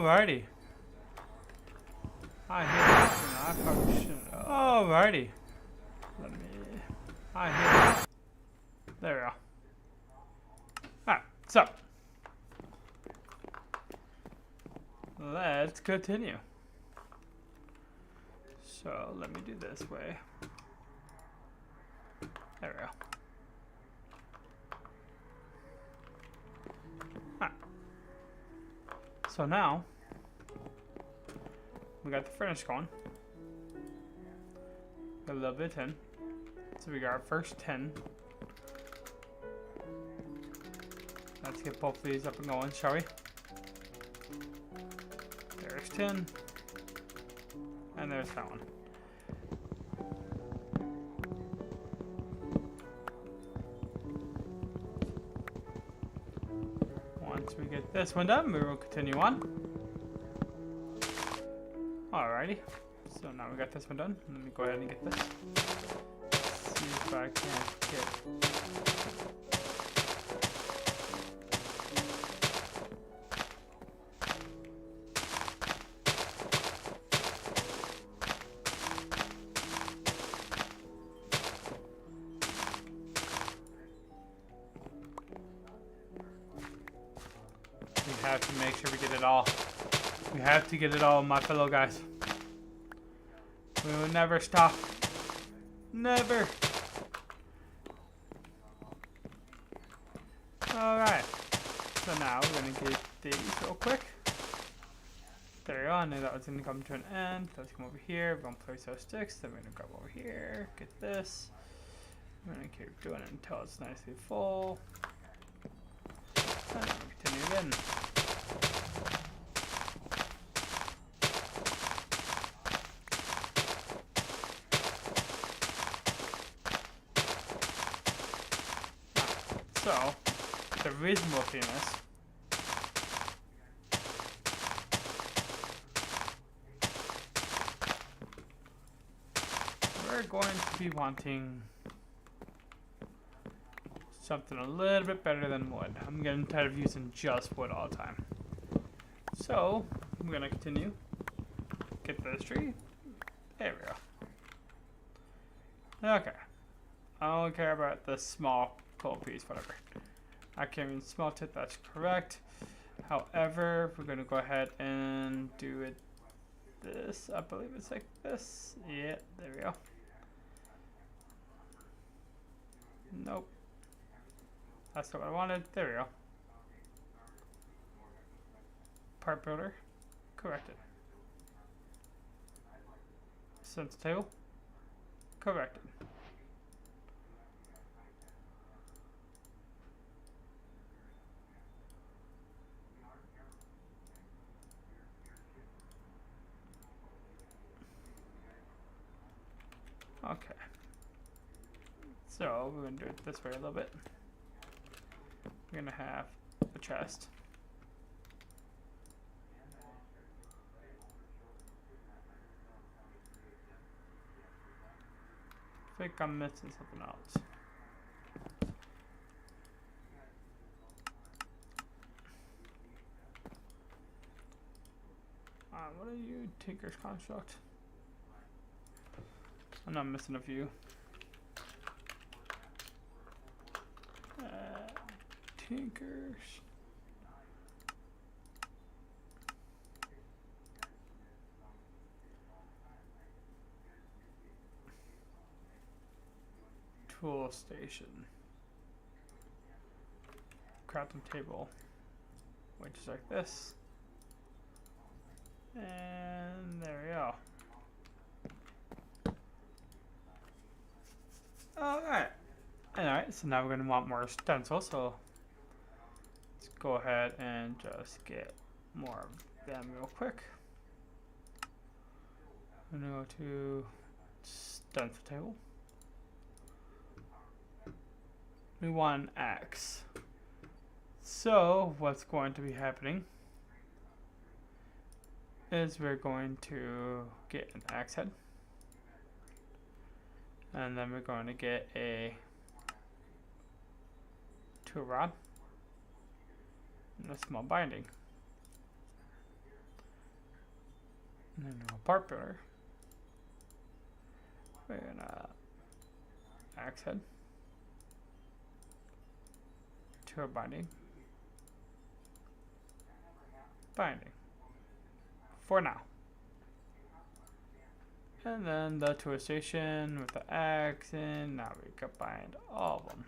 Alrighty. I hear that. I probably shouldn't. Alrighty. Let me. I hear that. There we go. Alright, so. Let's continue. So, let me do this way. There we go. Alright. So now, we got the furnace going. Got a little bit in. So we got our first 10. Let's get both of these up and going, shall we? There's 10. And there's that one. Once we get this one done, we will continue on. Alrighty. So now we got this one done. Let me go ahead and get this. See if I can't get. We have to make sure we get it all. We have to get it all, my fellow guys. We will never stop. Never. Alright. So now we're going to get these real quick. There we go. I knew that was going to come to an end. Let's come over here. We're going to place those sticks. Then we're going to grab over here. Get this. We're going to keep doing it until it's nicely full. And then we continue again. So, the reasonable thing is, we're going to be wanting something a little bit better than wood. I'm getting tired of using just wood all the time. So, I'm going to continue. Get this tree. There we go. Okay. I don't care about the small coal piece, whatever. I can't even smelt it, that's correct. However, we're going to go ahead and do it this. I believe it's like this. Yeah, there we go. Nope. That's not what I wanted. There we go. Part builder. Corrected. Sense table. Corrected. Okay. So we're going to do it this way a little bit. We're going to have a chest. I think I'm missing something else. What are you, Tinker's Construct? I'm not missing a few. Tinkers. Tool station. Crafting table. Which is like this. And there we go. Alright. Alright, so now we're going to want more stencils, so let's go ahead and just get more of them real quick. I'm going to go to stencil table. We want an axe. So what's going to be happening is we're going to get an axe head. And then we're going to get a tool rod and a small binding. And then a part builder. We're gonna axe head. To a binding. Binding. For now. And then the to a station with the axe in. Now we can bind all of them.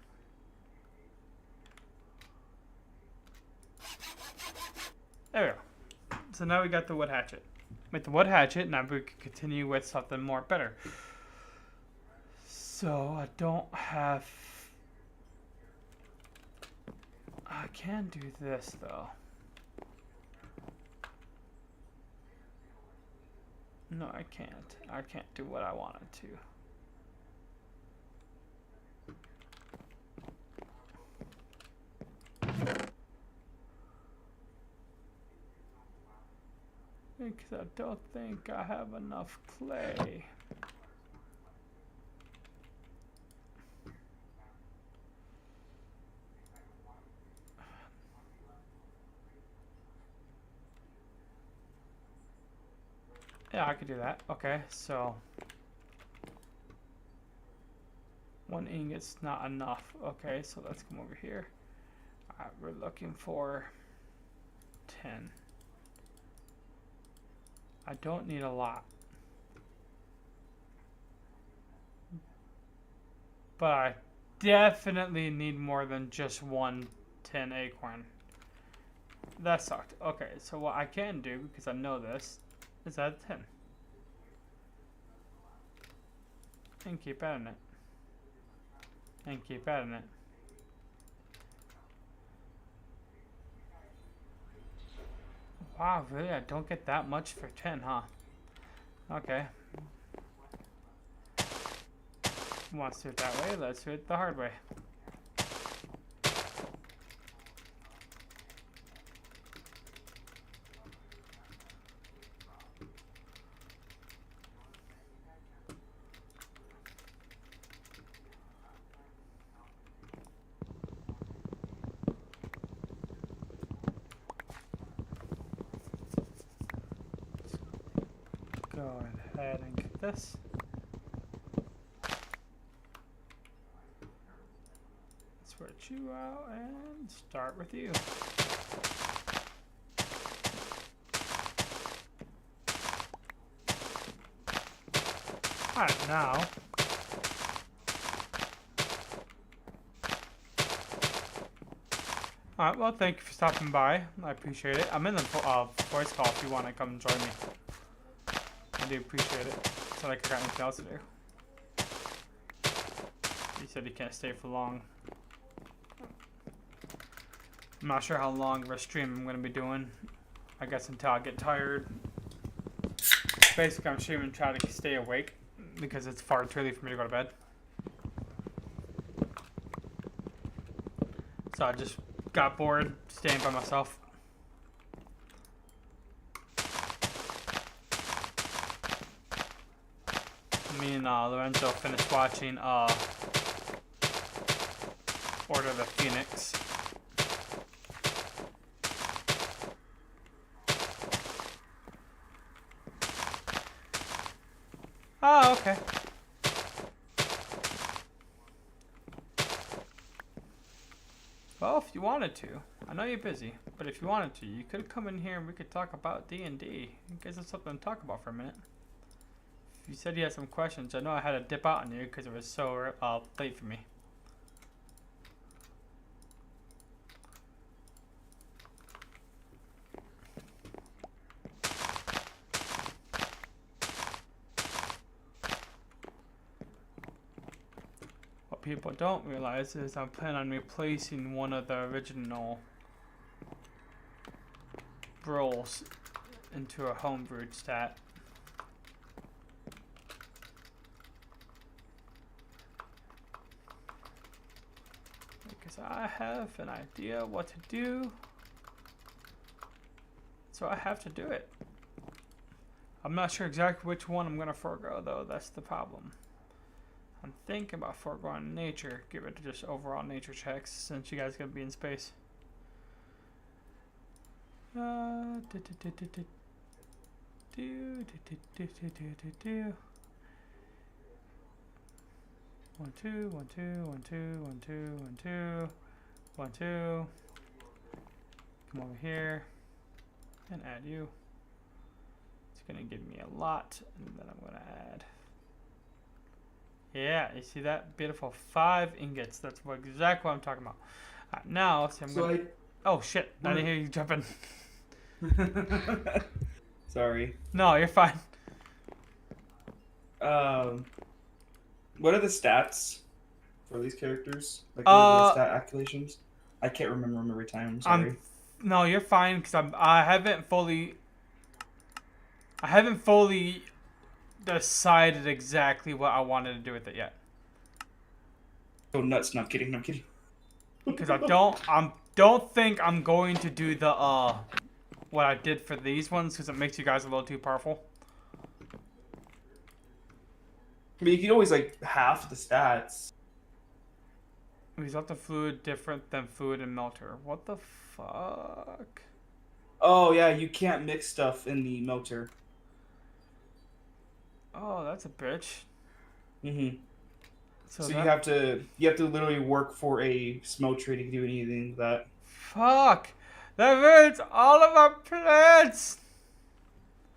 There we go. So now we got the wood hatchet. With the wood hatchet, now we can continue with something more better. So I don't have... I can do this though. No, I can't. I can't do what I wanted to. Because I don't think I have enough clay. Yeah, I could do that. Okay, so 1 ingot's not enough. Okay, so let's come over here. Alright, we're looking for 10. I don't need a lot. But I definitely need more than just 1 10 acorn. That sucked. Okay, so what I can do, because I know this, is add 10. And keep adding it. And keep adding it. Wow, really? I don't get that much for 10, huh? Okay. Want to do it that way? Let's do it the hard way. Go ahead and get this. Switch you out and start with you. Alright, now alright, well, thank you for stopping by. I appreciate it. I'm in the voice call if you want to come join me. I do appreciate it. So like I got anything else to do. He said he can't stay for long. I'm not sure how long of a stream I'm going to be doing. I guess until I get tired. Basically, I'm streaming to try to stay awake because it's far too early for me to go to bed. So I just got bored staying by myself. Me and Lorenzo finished watching Order of the Phoenix. Oh, okay. Well, if you wanted to, I know you're busy, but if you wanted to, you could come in here and we could talk about D&D. You guys have something to talk about for a minute. You said you had some questions. I know I had to dip out on you because it was so late for me. What people don't realize is I'm planning on replacing one of the original roles into a homebrewed stat. I have an idea what to do, so I have to do it. I'm not sure exactly which one I'm going to forego though, that's the problem. I'm thinking about foregoing nature, get rid of just overall nature checks since you guys are going to be in space. do, do, do, do, do, do, do. 1, 2, 1, 2, 1, 2, 1, 2, 1, 2, 1, 2. Come over here and add you. It's gonna give me a lot, and then I'm gonna add. Yeah, you see that? Beautiful 5 ingots. That's exactly what I'm talking about. Now, see, I'm gonna. Oh shit! I didn't hear you jumping. Sorry. No, you're fine. What are the stats for these characters? Like, what are the stat calculations? I can't remember them every time. I'm sorry. No, you're fine because I haven't fully decided exactly what I wanted to do with it yet. Oh nuts! No, I'm kidding. I'm kidding. Because I don't think I'm going to do the what I did for these ones because it makes you guys a little too powerful. I mean, you can always like half the stats. Result of fluid different than fluid and melter. What the fuck? Oh yeah, you can't mix stuff in the melter. Oh, that's a bitch. Mm-hmm. So you have to literally work for a smelter to do anything with that. Fuck! That ruins all of our plans!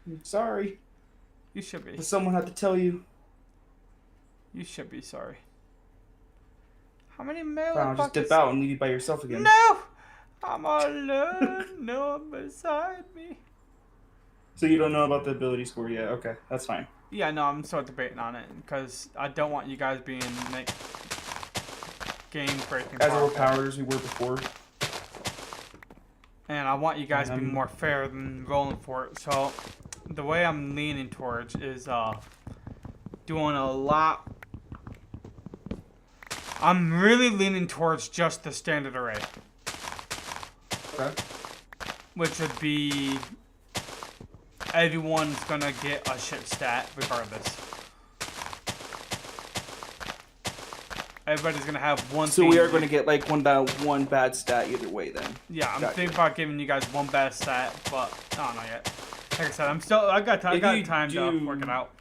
I'm sorry. You should be. But someone had to tell you. You should be sorry. How many melee I'll just dip out and leave you by yourself again. No! I'm all alone. No one beside me. So you don't know about the ability score yet? Okay, that's fine. Yeah, no, I'm still debating on it because I don't want you guys being like game-breaking. As overpowered as we were before. And I want you guys to be more fair than rolling for it. So the way I'm leaning towards is doing a lot. I'm really leaning towards just the standard array. Okay. Which would be everyone's gonna get a shit stat regardless. Everybody's gonna have one. So we are gonna get like one bad stat either way then. Yeah, I'm thinking about giving you guys one bad stat, but I don't know yet. Like I said, I got time to work it out.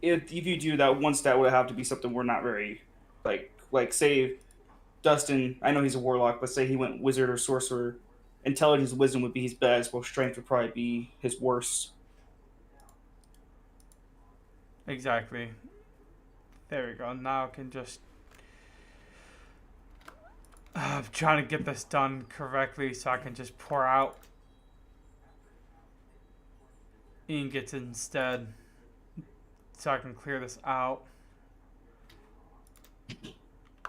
If you do that, one stat would have to be something we're not very like say Dustin, I know he's a warlock, but say he went wizard or sorcerer, intelligence and wisdom would be his best, while strength would probably be his worst. Exactly. There we go. Now I can just I'm trying to get this done correctly so I can just pour out ingots instead so I can clear this out.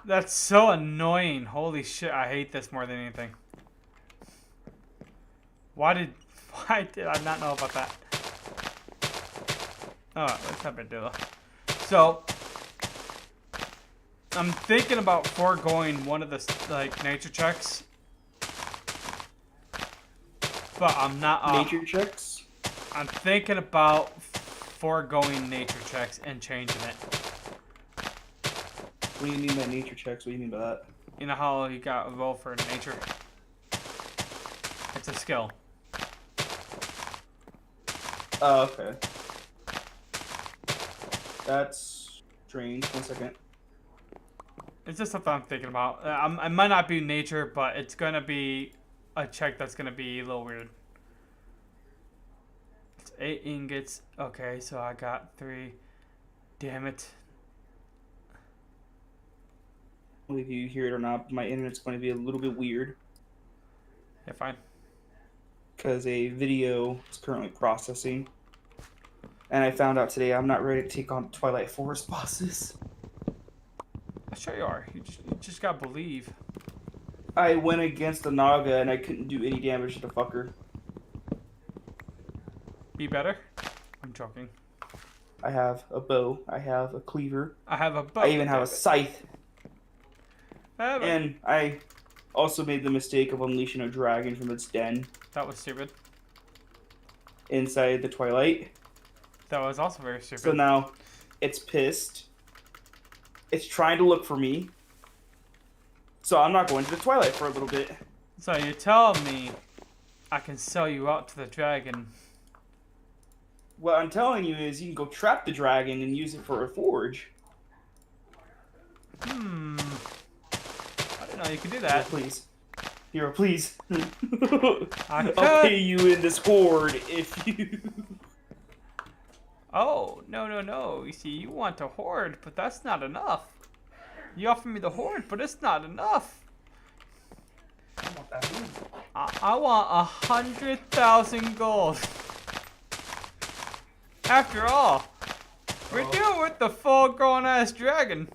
That's so annoying. Holy shit, I hate this more than anything. Why did I not know about that? Oh, that's not a big deal. So I'm thinking about foregoing one of the nature checks, but I'm not. Nature checks? I'm thinking about foregoing nature checks and changing it. What do you mean by nature checks? What do you mean by that? You know how you got a roll for nature? It's a skill. Oh, okay. That's strange. 1 second. It's just something I'm thinking about. I might not be nature, but it's going to be a check that's going to be a little weird. It's 8 ingots. Okay, so I got 3. Damn it. If you hear it or not, my internet's going to be a little bit weird. Yeah, fine. Because a video is currently processing. And I found out today I'm not ready to take on Twilight Forest bosses. Sure you are. You just gotta believe. I went against the Naga and I couldn't do any damage to the fucker. Be better? I'm joking. I have a bow. I have a cleaver. I have a bow. I even have a scythe. And I also made the mistake of unleashing a dragon from its den. That was stupid. Inside the Twilight. That was also very stupid. So now it's pissed. It's trying to look for me. So I'm not going to the Twilight for a little bit. So you're telling me I can sell you out to the dragon? What I'm telling you is you can go trap the dragon and use it for a forge. Hmm. I didn't know you could do Hero, that. please. Hero, please. I I'll pay could. you in this horde if you... Oh, no, no, no. You see, you want a horde, but that's not enough. You offer me the horde, but it's not enough. I want that food. I want 100,000 gold. After all, we're dealing with the full-grown ass dragon.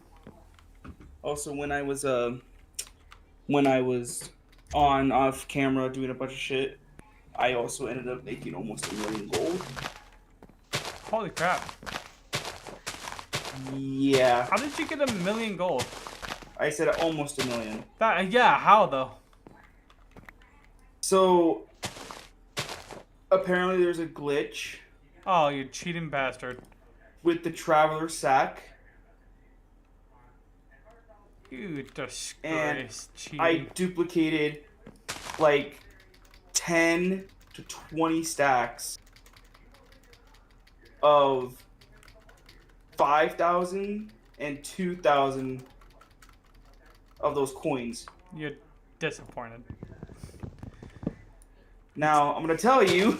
Also, when I was on off camera doing a bunch of shit, I also ended up making almost 1,000,000 gold. Holy crap. Yeah, How did you get 1,000,000 gold? I said almost 1,000,000. That, yeah, how though? So apparently there's a glitch Oh, you cheating bastard. with the traveler sack, You and disgrace I cheating. duplicated like 10 to 20 stacks of 5,000 and 2,000 of those coins. You're disappointed. Now, I'm going to tell you,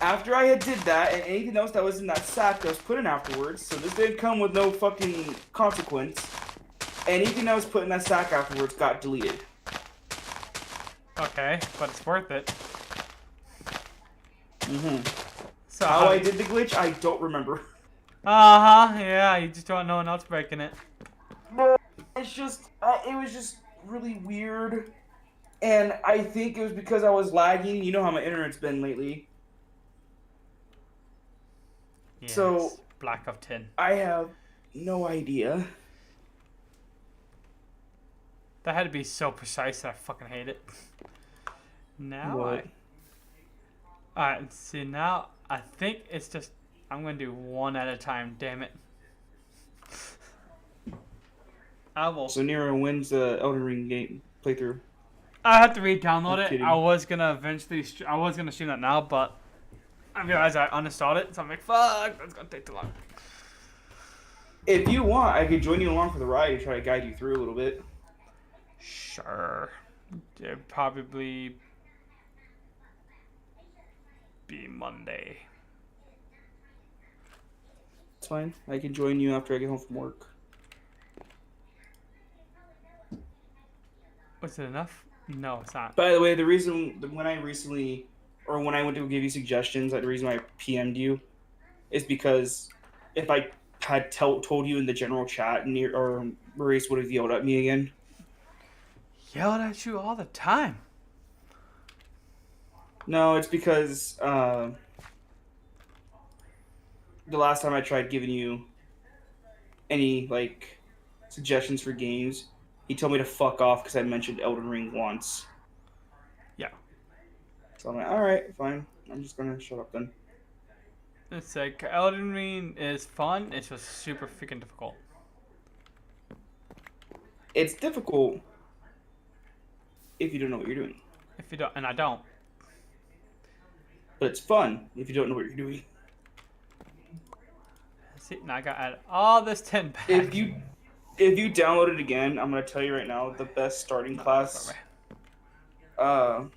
after I had did that, and anything else that was in that sack that was put in afterwards, so this didn't come with no fucking consequence, anything that was put in that sack afterwards got deleted. Okay, but it's worth it. Mm-hmm. So How I did the glitch, I don't remember. yeah, you just don't know no one else breaking it. It's just, it was just really weird. And I think it was because I was lagging. You know how my internet's been lately. Yes, So, black of tin. I have no idea. That had to be so precise that I fucking hate it. Now What? Alright, see now I think it's just I'm gonna do one at a time, damn it. I will So Nero wins the Elden Ring game playthrough. I have to re-download I'm it. kidding. I was gonna eventually I was gonna stream that now, but I realized I uninstalled it, so I'm like, fuck, that's gonna take too long. If you want, I could join you along for the ride and try to guide you through a little bit. Sure. It'd probably be Monday. It's fine. I can join you after I get home from work. Was it enough? No, it's not. By the way, the reason when I recently, or when I went to give you suggestions, the reason why I PM'd you is because if I had told you in the general chat, or Maurice would have yelled at me again. Yelled at you all the time. No, it's because the last time I tried giving you any like suggestions for games, he told me to fuck off because I mentioned Elden Ring once. Yeah. So I'm like, all right, fine. I'm just gonna shut up then. It's like Elden Ring is fun. It's just super freaking difficult. It's difficult if you don't know what you're doing, If you don't, and I don't. but it's fun if you don't know what you're doing. See, now I got add all this 10 back. If you download it again, I'm gonna tell you right now, the best starting class. The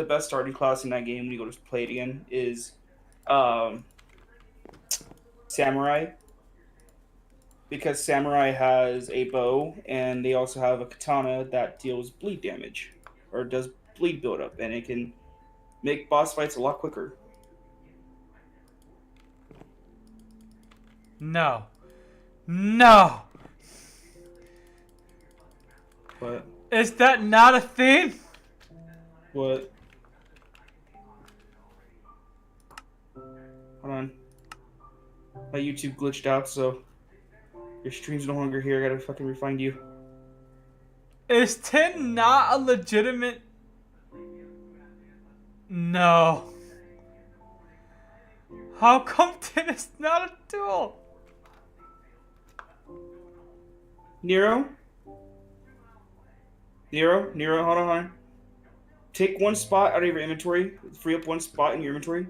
best starting class in that game when you go to play it again is Samurai, because Samurai has a bow and they also have a katana that deals bleed damage or does bleed buildup, and it can make boss fights a lot quicker. No. No. But Is that not a thing? what? Hold on. My YouTube glitched out, so your stream's no longer here. I gotta fucking refind you. Is 10 not a legitimate... No. How come 10 is not a tool? Nero, hold on. Take one spot out of your inventory. Free up one spot in your inventory.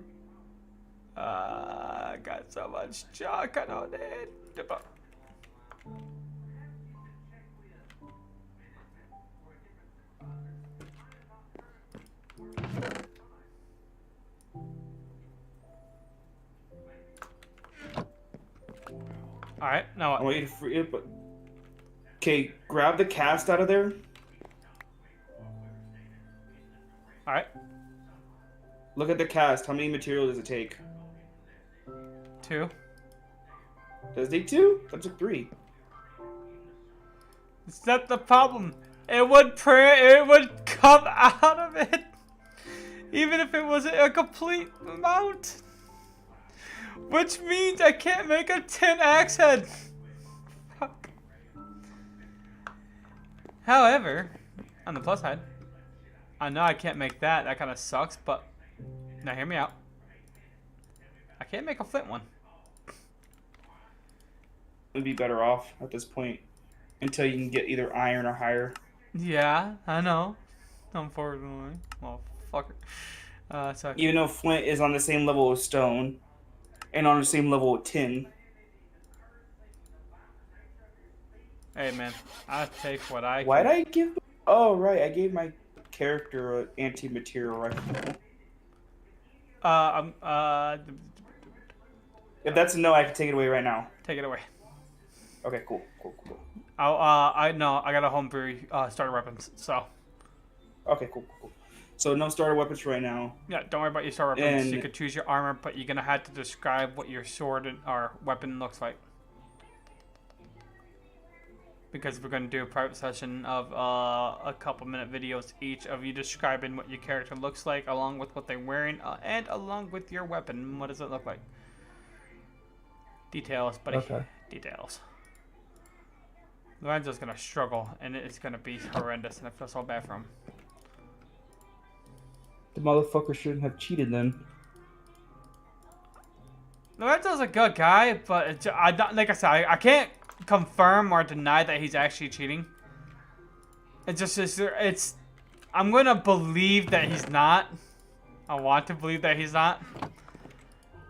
I got so much junk I don't need. Alright, now I what? want you to free it, but okay, grab the cast out of there. Alright, Look at the cast. How many material does it take? 2. Does it take 2? That took 3. It's not the problem. It would come out of it. Even if it wasn't a complete amount. Which means I can't make a 10 axe head. Fuck. However, on the plus side, I know I can't make that. That kind of sucks, but now hear me out. I can't make a flint one. Would be better off at this point until you can get either iron or higher. Yeah, I know. Unfortunately. Well, fuck it. So Even though flint is on the same level as stone and on the same level with tin. hey man, I take what I Why'd can. I give? Oh right, I gave my character an anti-material rifle. If that's a no, I can take it away right now. Take it away. Okay, cool. I got a homebrew starter weapons, so Okay, cool. So no starter weapons right now. yeah, don't worry about your starter weapons. And You could choose your armor, but you're gonna have to describe what your sword or weapon looks like. Because we're gonna do a private session of a couple-minute videos each of you describing what your character looks like, along with what they're wearing, and along with your weapon. What does it look like? Details, buddy. Okay. Details. Lorenzo's gonna struggle, and it's gonna be horrendous, and I feel so bad for him. The motherfucker shouldn't have cheated then. Lorenzo's a good guy, but like I said, I can't confirm or deny that he's actually cheating. I'm gonna believe that he's not. I want to believe that he's not,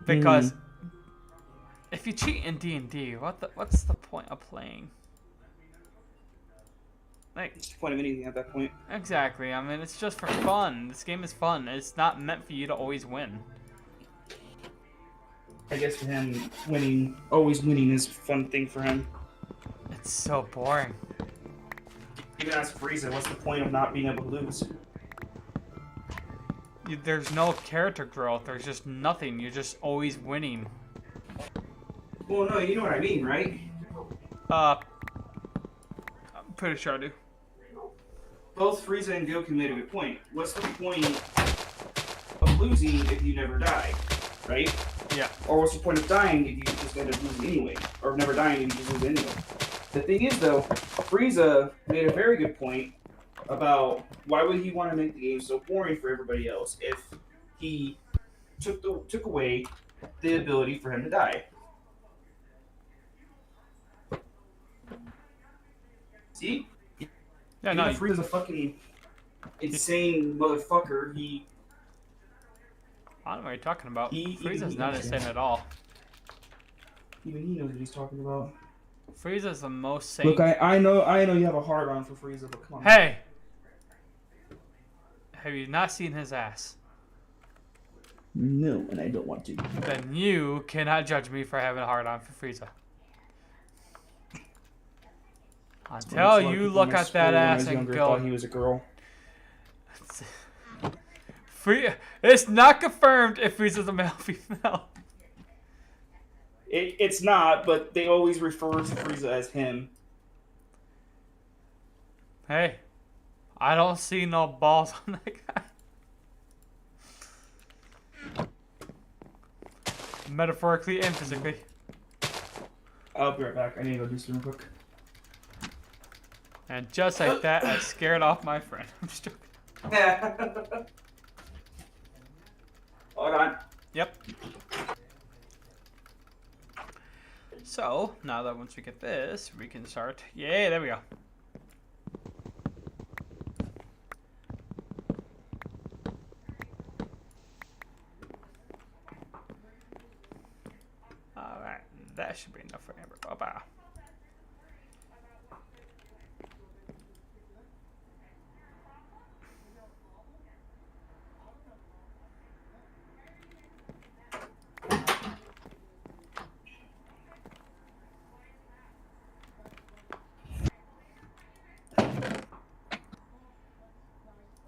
because if you cheat in D&D, what's the point of playing? Like, What's the point of anything at that point? exactly. I mean, it's just for fun. This game is fun. It's not meant for you to always win. I guess for him, always winning is a fun thing for him. It's so boring. You can ask Frieza, what's the point of not being able to lose? There's no character growth. There's just nothing. You're just always winning. Well, no, you know what I mean, right? I'm pretty sure I do. Both Frieza and Goku made a good point. What's the point of losing if you never die, right? Yeah. Or what's the point of dying if you just end up losing anyway? Or never dying if you just lose anyway? The thing is, though, Frieza made a very good point about why would he want to make the game so boring for everybody else if he took away the ability for him to die. See? Yeah, Even no. if Frieza's a fucking insane motherfucker, I don't know what you're talking about. He- Frieza's he- not he- insane at all. even he knows what he's talking about. Frieza's the most sane. Look, I know you have a hard on for Frieza, but come on. Hey! Have you not seen his ass? No, and I don't want to. Then you cannot judge me for having a hard on for Frieza. Until you look at that ass and I go, thought he was a girl. It's not confirmed if Frieza's a male or female. It's not, but they always refer to Frieza as him. Hey, I don't see no balls on that guy. Metaphorically and physically. I'll be right back. I need to go do something real quick. And just like that, I scared off my friend. I'm just joking. Hold on. Yep. So, now that once we get this, we can start. Yay, there we go. that should be enough for Amber. Bye-bye.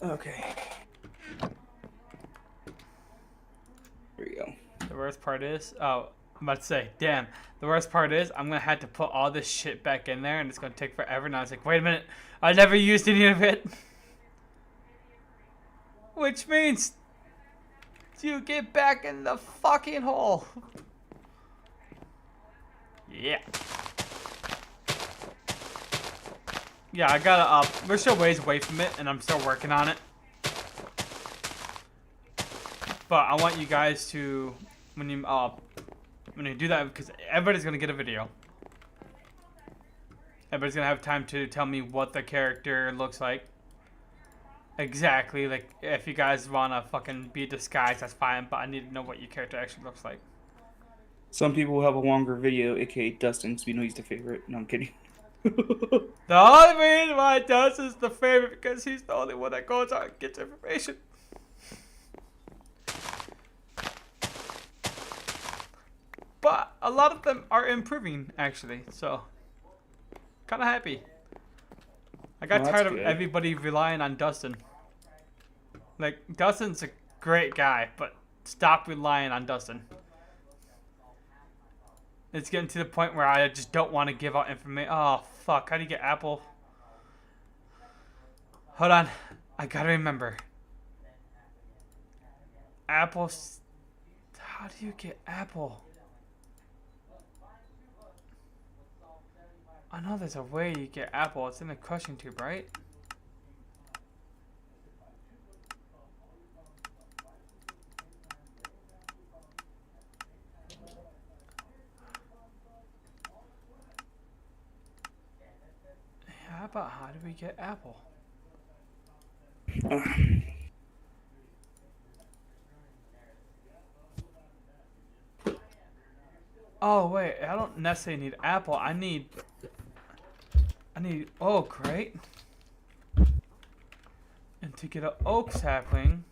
Okay. Here we go. The worst part is, oh, I'm about to say, damn. The worst part is, I'm gonna have to put all this shit back in there, and it's gonna take forever. And I was like, wait a minute, I never used any of it. Which means, you get back in the fucking hole. Yeah. Yeah, I gotta, we're still ways away from it, and I'm still working on it. But I want you guys to, when you do that, because everybody's gonna get a video. Everybody's gonna have time to tell me what the character looks like. Exactly, like, if you guys wanna fucking be disguised, that's fine, but I need to know what your character actually looks like. Some people will have a longer video, aka Dustin, so we know he's the favorite. No, I'm kidding. The only reason why Dustin's the favorite, because he's the only one that goes out and gets information. But a lot of them are improving, actually, so kind of happy. I got tired of everybody relying on Dustin. Like, Dustin's a great guy, but stop relying on Dustin. It's getting to the point where I just don't want to give out information. Oh, fuck. How do you get apple? Hold on. I gotta remember. Apples. How do you get apple? I know there's a way you get apple. It's in the crushing tube, right? How do we get apple? Oh wait, I don't necessarily need apple. I need oak, right? And to get an oak sapling,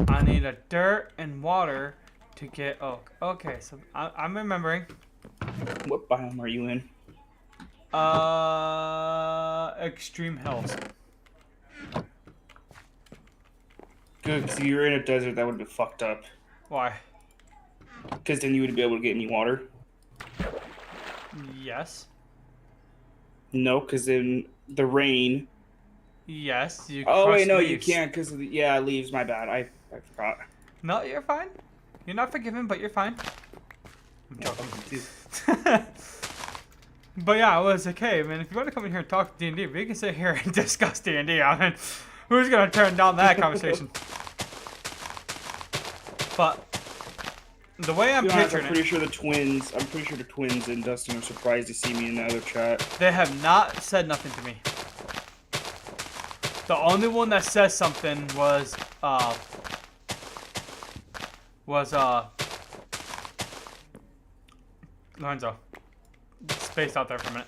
I need a dirt and water to get oak. Okay, so I'm remembering. What biome are you in? Extreme hills. Good, because if you were in a desert, that would have been fucked up. Why? Because then you wouldn't be able to get any water. Yes. No, because in the rain. Yes, you. Oh wait, no, leaves. you can't because of the leaves. My bad. I forgot. No, you're fine. You're not forgiven, but you're fine. I'm joking. But yeah, I was like, hey, man, if you want to come in here and talk D&D, we can sit here and discuss D&D. I mean, who's gonna turn down that conversation? But the way I'm picturing I'm pretty sure the twins and Dustin are surprised to see me in the other chat. They have not said nothing to me. The only one that says something was Lorenzo. Spaced out there for a minute.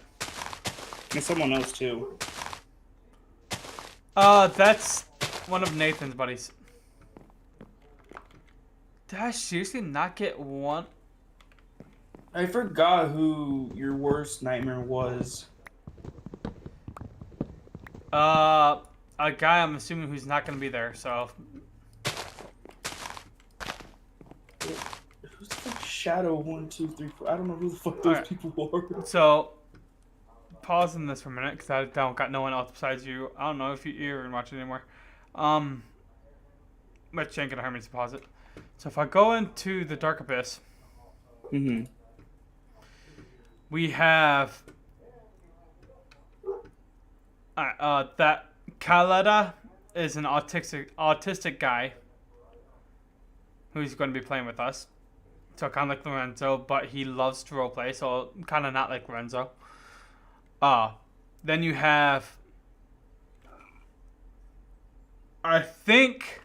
And someone else too. That's one of Nathan's buddies. Did I seriously not get one? I forgot who your worst nightmare was. A guy I'm assuming who's not gonna be there, so. Who's the fuck Shadow 1, 2, 3, 4? I don't know who the fuck those people are. So, pausing this for a minute because I don't got no one else besides you. I don't know if you're even watching anymore. Which ain't gonna hurt me to pause it. So if I go into the Dark Abyss, we have that Kaleda is an autistic guy who's going to be playing with us. So kind of like Lorenzo, but he loves to roleplay, so kind of not like Lorenzo. Then you have, I think,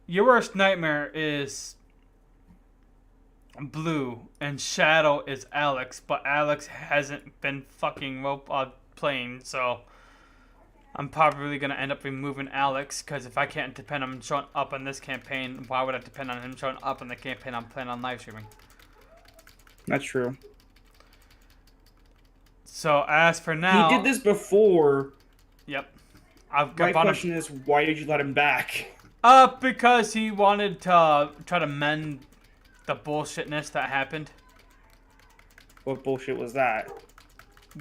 Your worst nightmare is Blue, and Shadow is Alex, but Alex hasn't been fucking playing, so I'm probably gonna end up removing Alex, because if I can't depend on him showing up on this campaign, why would I depend on him showing up on the campaign I'm playing on live streaming? That's true. So as for He now, did this before. yep, I've My got him. question is, why did you let him back? Because he wanted to try to mend the bullshitness that happened, What bullshit was that?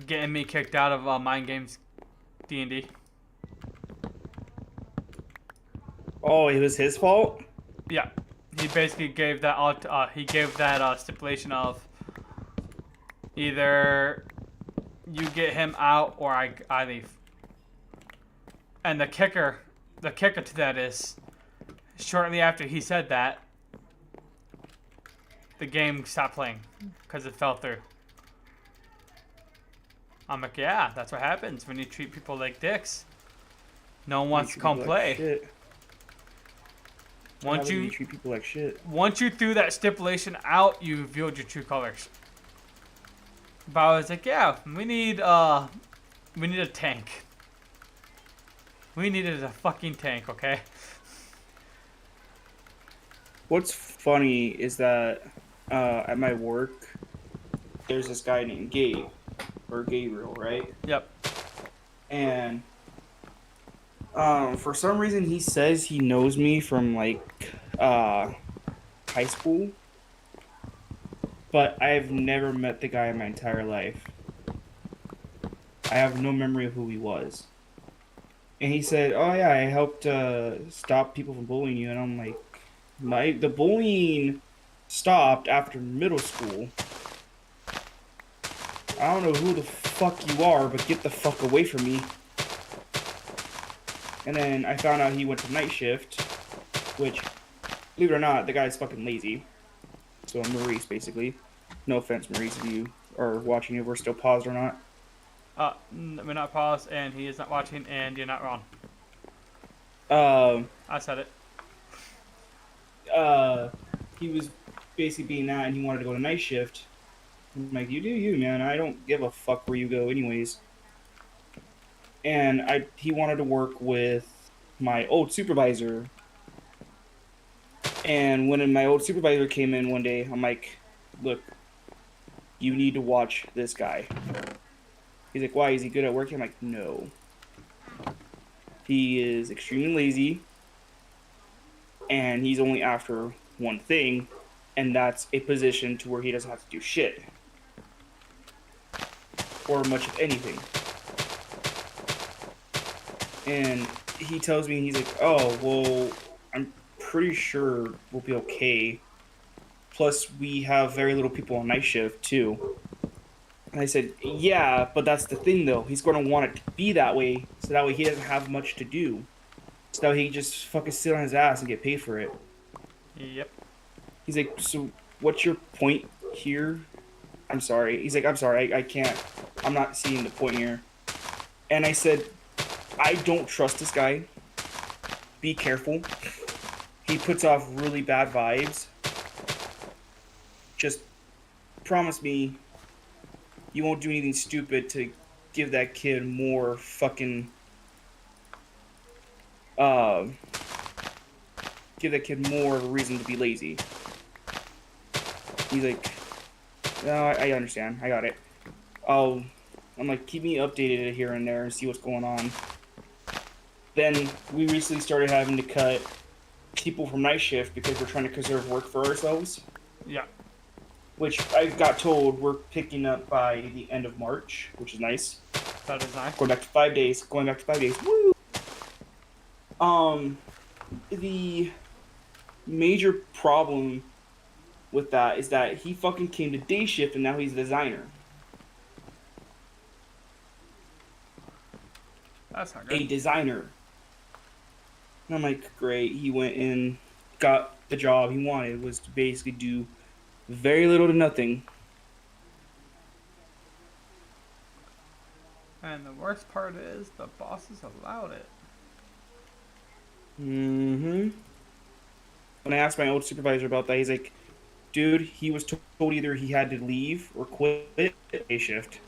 getting me kicked out of Mind Games D&D. Oh, it was his fault? Yeah, he basically gave that stipulation of either you get him out or I leave. And the kicker to that is, shortly after he said that, the game stopped playing because it fell through. I'm like, yeah, that's what happens when you treat people like dicks. No one wants to come play. Shit. Once you treat people like shit. Once you threw that stipulation out, you revealed your true colors. But I was like, yeah, we need a tank. We needed a fucking tank, okay? What's funny is that at my work, there's this guy named Gabe, or Gabriel, right? Yep. And for some reason, he says he knows me from like high school, but I've never met the guy in my entire life. I have no memory of who he was. And he said, "Oh yeah, I helped stop people from bullying you." And I'm like, the bullying stopped after middle school. I don't know who the fuck you are, but get the fuck away from me. And then I found out he went to night shift, which, believe it or not, the guy's fucking lazy. So Maurice, basically. No offense, Maurice, if you are watching, if we're still paused or not. We're not paused, and he is not watching, and you're not wrong. I said it. He was basically being that, and he wanted to go to night shift. I'm like, you do you, man. I don't give a fuck where you go, anyways. And he wanted to work with my old supervisor. And when my old supervisor came in one day, I'm like, look, you need to watch this guy. He's like, why? Is he good at working? I'm like, no. He is extremely lazy. And he's only after one thing. And that's a position to where he doesn't have to do shit. Or much of anything. And he tells me, he's like, oh, well, I'm pretty sure we'll be okay. Plus, we have very little people on night shift, too. And I said, yeah, but that's the thing, though. He's going to want it to be that way, so that way he doesn't have much to do. So that way he can just fucking sit on his ass and get paid for it. Yep. He's like, so what's your point here? I'm sorry. He's like, I'm sorry, I can't. I'm not seeing the point here. And I said, I don't trust this guy. Be careful. He puts off really bad vibes. Just promise me you won't do anything stupid to give that kid more fucking give that kid more of a reason to be lazy. He's like, no, I understand. I got it. I'm like, keep me updated here and there and see what's going on. Then we recently started having to cut people from night shift because we're trying to conserve work for ourselves. Yeah. Which I got told we're picking up by the end of March, which is nice. That is nice. Going back to 5 days. Woo! The major problem with that is that he fucking came to day shift and now he's a designer. That's not good. A designer. And I'm like, great. He went in, got the job he wanted, was to basically do very little to nothing. And the worst part is the bosses allowed it. Mm-hmm. when I asked my old supervisor about that, he's like, dude, he was told either he had to leave or quit a shift.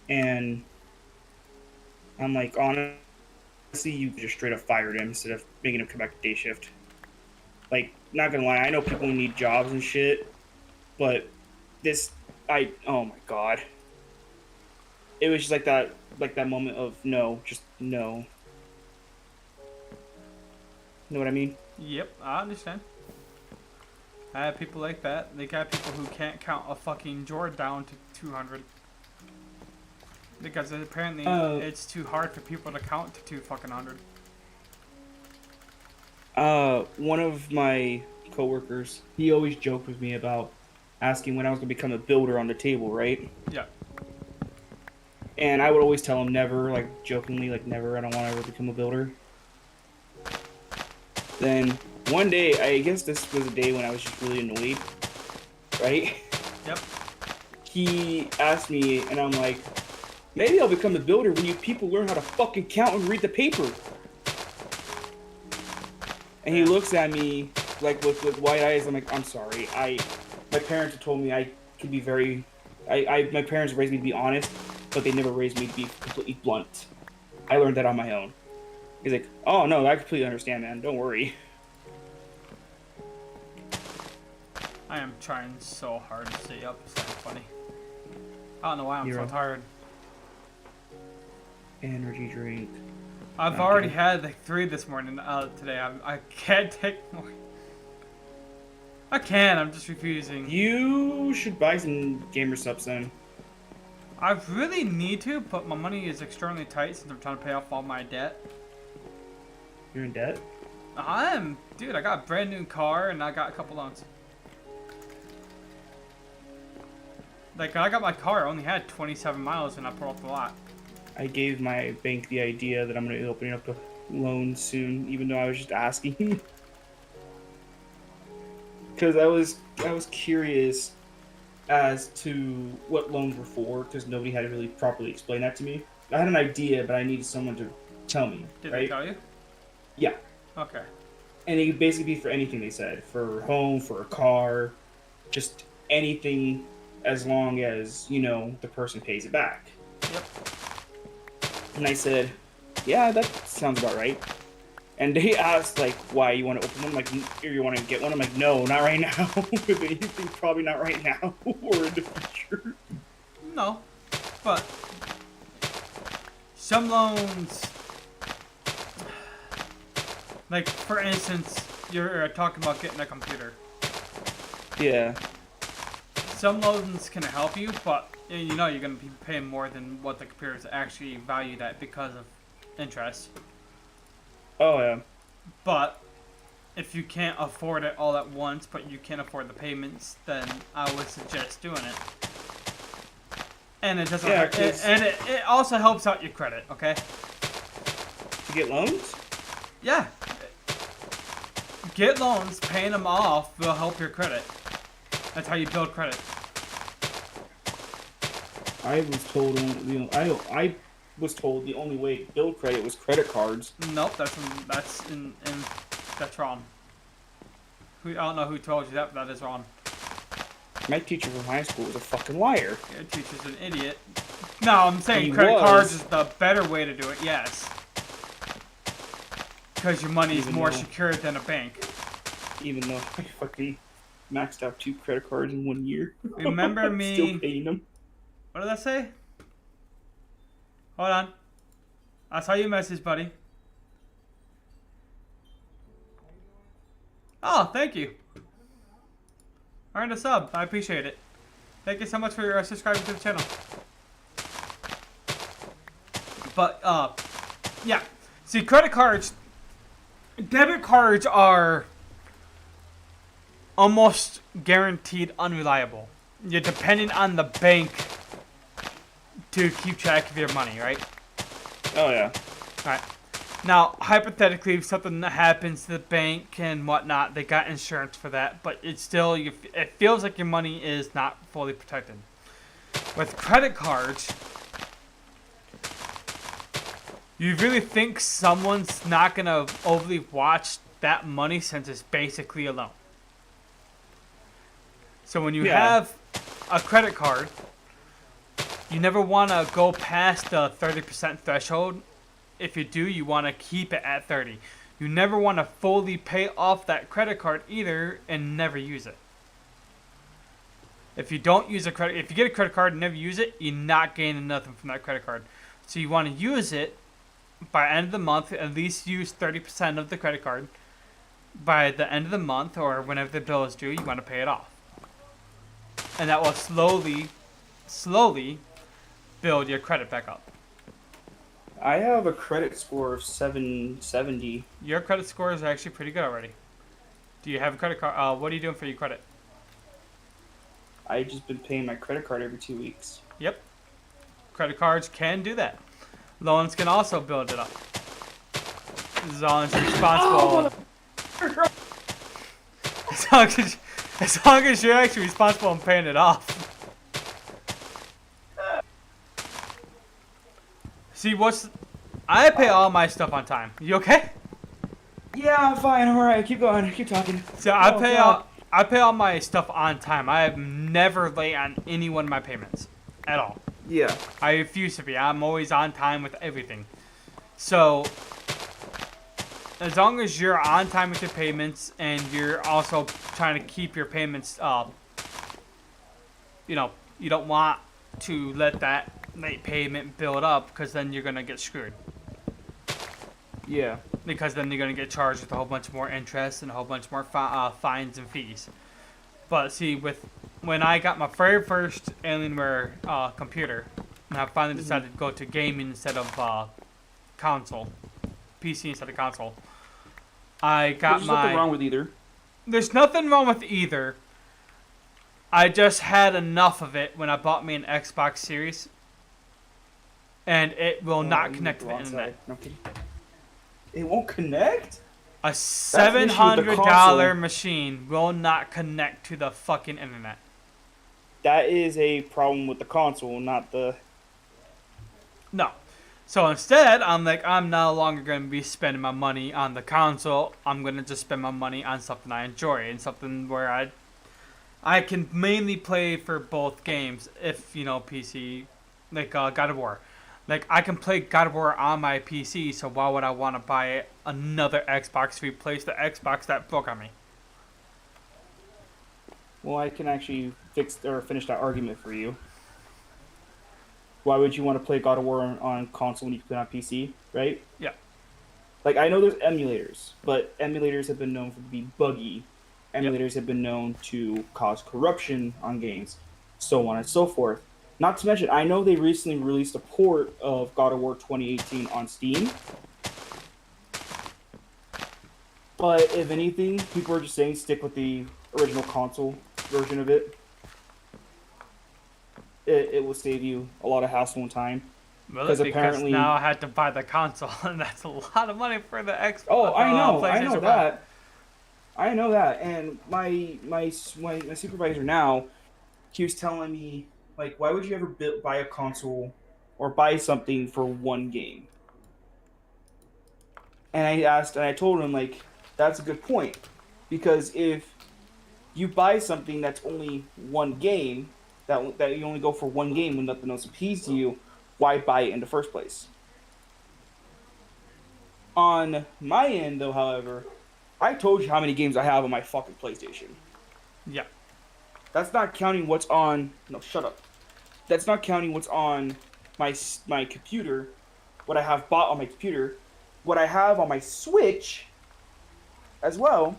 And I'm like, honestly, you just straight up fired him instead of making him come back to day shift. Like, not gonna lie, I know people need jobs and shit, but oh my god. It was just like that moment of no, just no. You know what I mean? Yep, I understand. I have people like that. They got people who can't count a fucking drawer down to 200. Because apparently it's too hard for people to count to 200. One of my coworkers, he always joked with me about asking when I was gonna become a builder on the table, right? Yeah. And I would always tell him never, like jokingly, like never. I don't want to ever become a builder. Then one day, I guess this was a day when I was just really annoyed, right? Yep. He asked me, and I'm like, maybe I'll become a builder when you people learn how to fucking count and read the paper. And he looks at me like with wide eyes. I'm like, I'm sorry. My parents have told me I can be very. My parents raised me to be honest, but they never raised me to be completely blunt. I learned that on my own. He's like, oh no, I completely understand, man. Don't worry. I am trying so hard to stay up. It's not funny. I don't know why I'm so tired. Energy drink. I've already had like 3 this morning. Today I can't take more. I can. I'm just refusing. You should buy some gamer subs then. I really need to, but my money is extremely tight since I'm trying to pay off all my debt. You're in debt? Dude, I got a brand new car and I got a couple loans. Like, when I got my car, I only had 27 miles when I pulled off the lot. I gave my bank the idea that I'm going to be opening up a loan soon, even though I was just asking. Because I was curious as to what loans were for, because nobody had really properly explained that to me. I had an idea, but I needed someone to tell me. Did right? they tell you? Yeah. Okay. And it could basically be for anything they said. For a home, for a car, just anything as long as, you know, the person pays it back. Yep. And I said, yeah, that sounds about right. And they asked, like, why you want to open one? Like, or you want to get one? I'm like, no, not right now. If anything, probably not right now or in the future. No. But some loans, like, for instance, you're talking about getting a computer. Yeah. Some loans can help you, but you know you're going to be paying more than what the computer is actually valued at because of interest. Oh, yeah. But if you can't afford it all at once, but you can't afford the payments, then I would suggest doing it. And it doesn't hurt, it also helps out your credit, okay? To get loans? Yeah. Get loans, paying them off will help your credit. That's how you build credit. I was told, I was told the only way to build credit was credit cards. Nope, that's wrong. I don't know who told you that, but that is wrong. My teacher from high school was a fucking liar. Your teacher's an idiot. No, I'm saying credit cards is the better way to do it, yes. Because your money is more secure than a bank. Even though I fucking maxed out 2 credit cards in 1 year. Remember me... Still paying them. What did I say? Hold on. I saw your message, buddy. Oh, thank you. Earned a sub. I appreciate it. Thank you so much for subscribing to the channel. But, yeah. See, credit cards... Debit cards are almost guaranteed unreliable. You're dependent on the bank to keep track of your money, right? Oh, yeah. Alright. Now, hypothetically, if something happens to the bank and whatnot, they got insurance for that, but it's still, it feels like your money is not fully protected. With credit cards, You really think someone's not gonna overly watch that money since it's basically a loan? So when you Yeah. have a credit card, you never want to go past the 30% threshold. If you do, you want to keep it at 30. You never want to fully pay off that credit card either and never use it. If you don't use if you get a credit card and never use it, you're not gaining nothing from that credit card. So you want to use it by end of the month, at least use 30% of the credit card. By the end of the month or whenever the bill is due, you want to pay it off. And that will slowly build your credit back up. I have a credit score of 770. Your credit score is actually pretty good already. Do you have a credit card? What are you doing for your credit? I've just been paying my credit card every 2 weeks. Yep. Credit cards can do that. Loans can also build it up. As long as you're responsible. As long as you're actually responsible in paying it off. See, I pay all my stuff on time. You okay? Yeah, I'm fine. I'm alright. Keep going. Keep talking. So I pay all my stuff on time. I am never late on any one of my payments. At all. Yeah. I refuse to be. I'm always on time with everything. So, as long as you're on time with your payments and you're also trying to keep your payments up, you don't want to let that late payment build up because then you're going to get screwed. Yeah. Because then you're going to get charged with a whole bunch more interest and a whole bunch more fines and fees. But see, when I got my very first Alienware computer, and I finally decided to go to gaming instead of console, PC instead of console, I got There's nothing wrong with either. There's nothing wrong with either. I just had enough of it when I bought me an Xbox Series, and it will not connect to the internet. No kidding. It won't connect? A $700 machine will not connect to the fucking internet. That is a problem with the console, not the... No. So instead, I'm no longer going to be spending my money on the console. I'm going to just spend my money on something I enjoy and something where I can mainly play for both games if, PC, like God of War. Like, I can play God of War on my PC, so why would I want to buy another Xbox to replace the Xbox that broke on me? Well, I can actually finish that argument for you. Why would you want to play God of War on console when you can play on PC, right? Yeah. Like, I know there's emulators, but emulators have been known to be buggy. Emulators have been known to cause corruption on games, so on and so forth. Not to mention, I know they recently released a port of God of War 2018 on Steam. But if anything, people are just saying stick with the original console version of it. It will save you a lot of hassle and time. Really? Because now I had to buy the console, and that's a lot of money for the Xbox. Oh, I know that. I know that. And my supervisor now, he was telling me, like, why would you ever buy a console or buy something for one game? And I told him, like, that's a good point. Because if you buy something that's only one game, that you only go for one game when nothing else appeals to you, why buy it in the first place? On my end, though, however, I told you how many games I have on my fucking PlayStation. Yeah. That's not counting what's on... No, shut up. That's not counting what's on my computer, what I have bought on my computer, what I have on my Switch as well.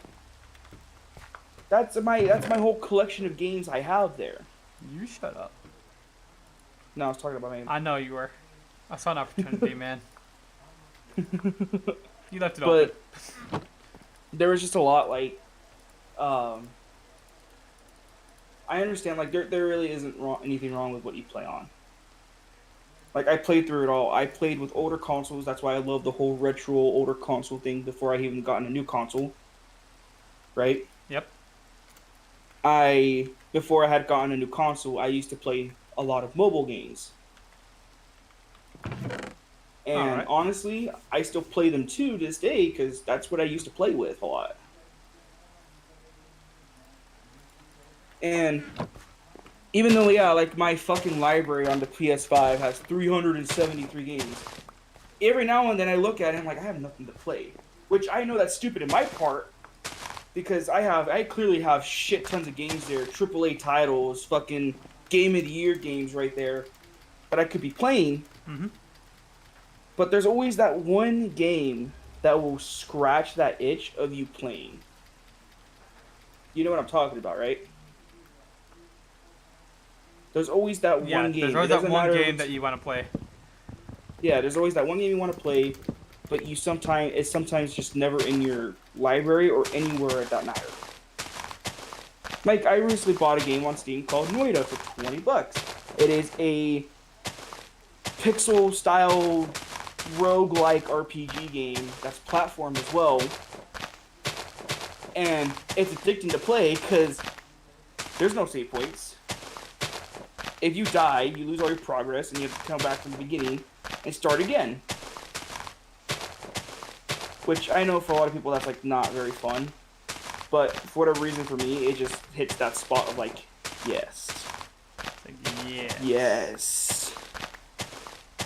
That's my whole collection of games I have there. You shut up. No, I was talking about my... I know you were. I saw an opportunity, man. You left it open. But there was just a lot, like... I understand, like, there really isn't anything wrong with what you play on. Like, I played through it all. I played with older consoles. That's why I love the whole retro older console thing before I even got a new console. Right? Yep. Before I had gotten a new console, I used to play a lot of mobile games. All And right. honestly, I still play them too to this day because that's what I used to play with a lot. And even though, yeah, like my fucking library on the PS5 has 373 games, every now and then I look at it and I'm like, I have nothing to play. Which I know that's stupid in my part because I clearly have shit tons of games there, AAA titles, fucking game of the year games right there that I could be playing. Mm-hmm. But there's always that one game that will scratch that itch of you playing. You know what I'm talking about, right? There's always that Yeah, one there's game. It always that doesn't one matter if game it's that you want to play. yeah, there's always that one game you want to play, but it's sometimes just never in your library or anywhere that matter. Like I recently bought a game on Steam called Noida for $20. It is a pixel style roguelike RPG game that's platform as well. And it's addicting to play because there's no save points. If you die, you lose all your progress and you have to come back from the beginning and start again. Which I know for a lot of people that's like not very fun. But for whatever reason for me, it just hits that spot of like, yes. It's like, yeah. Yes.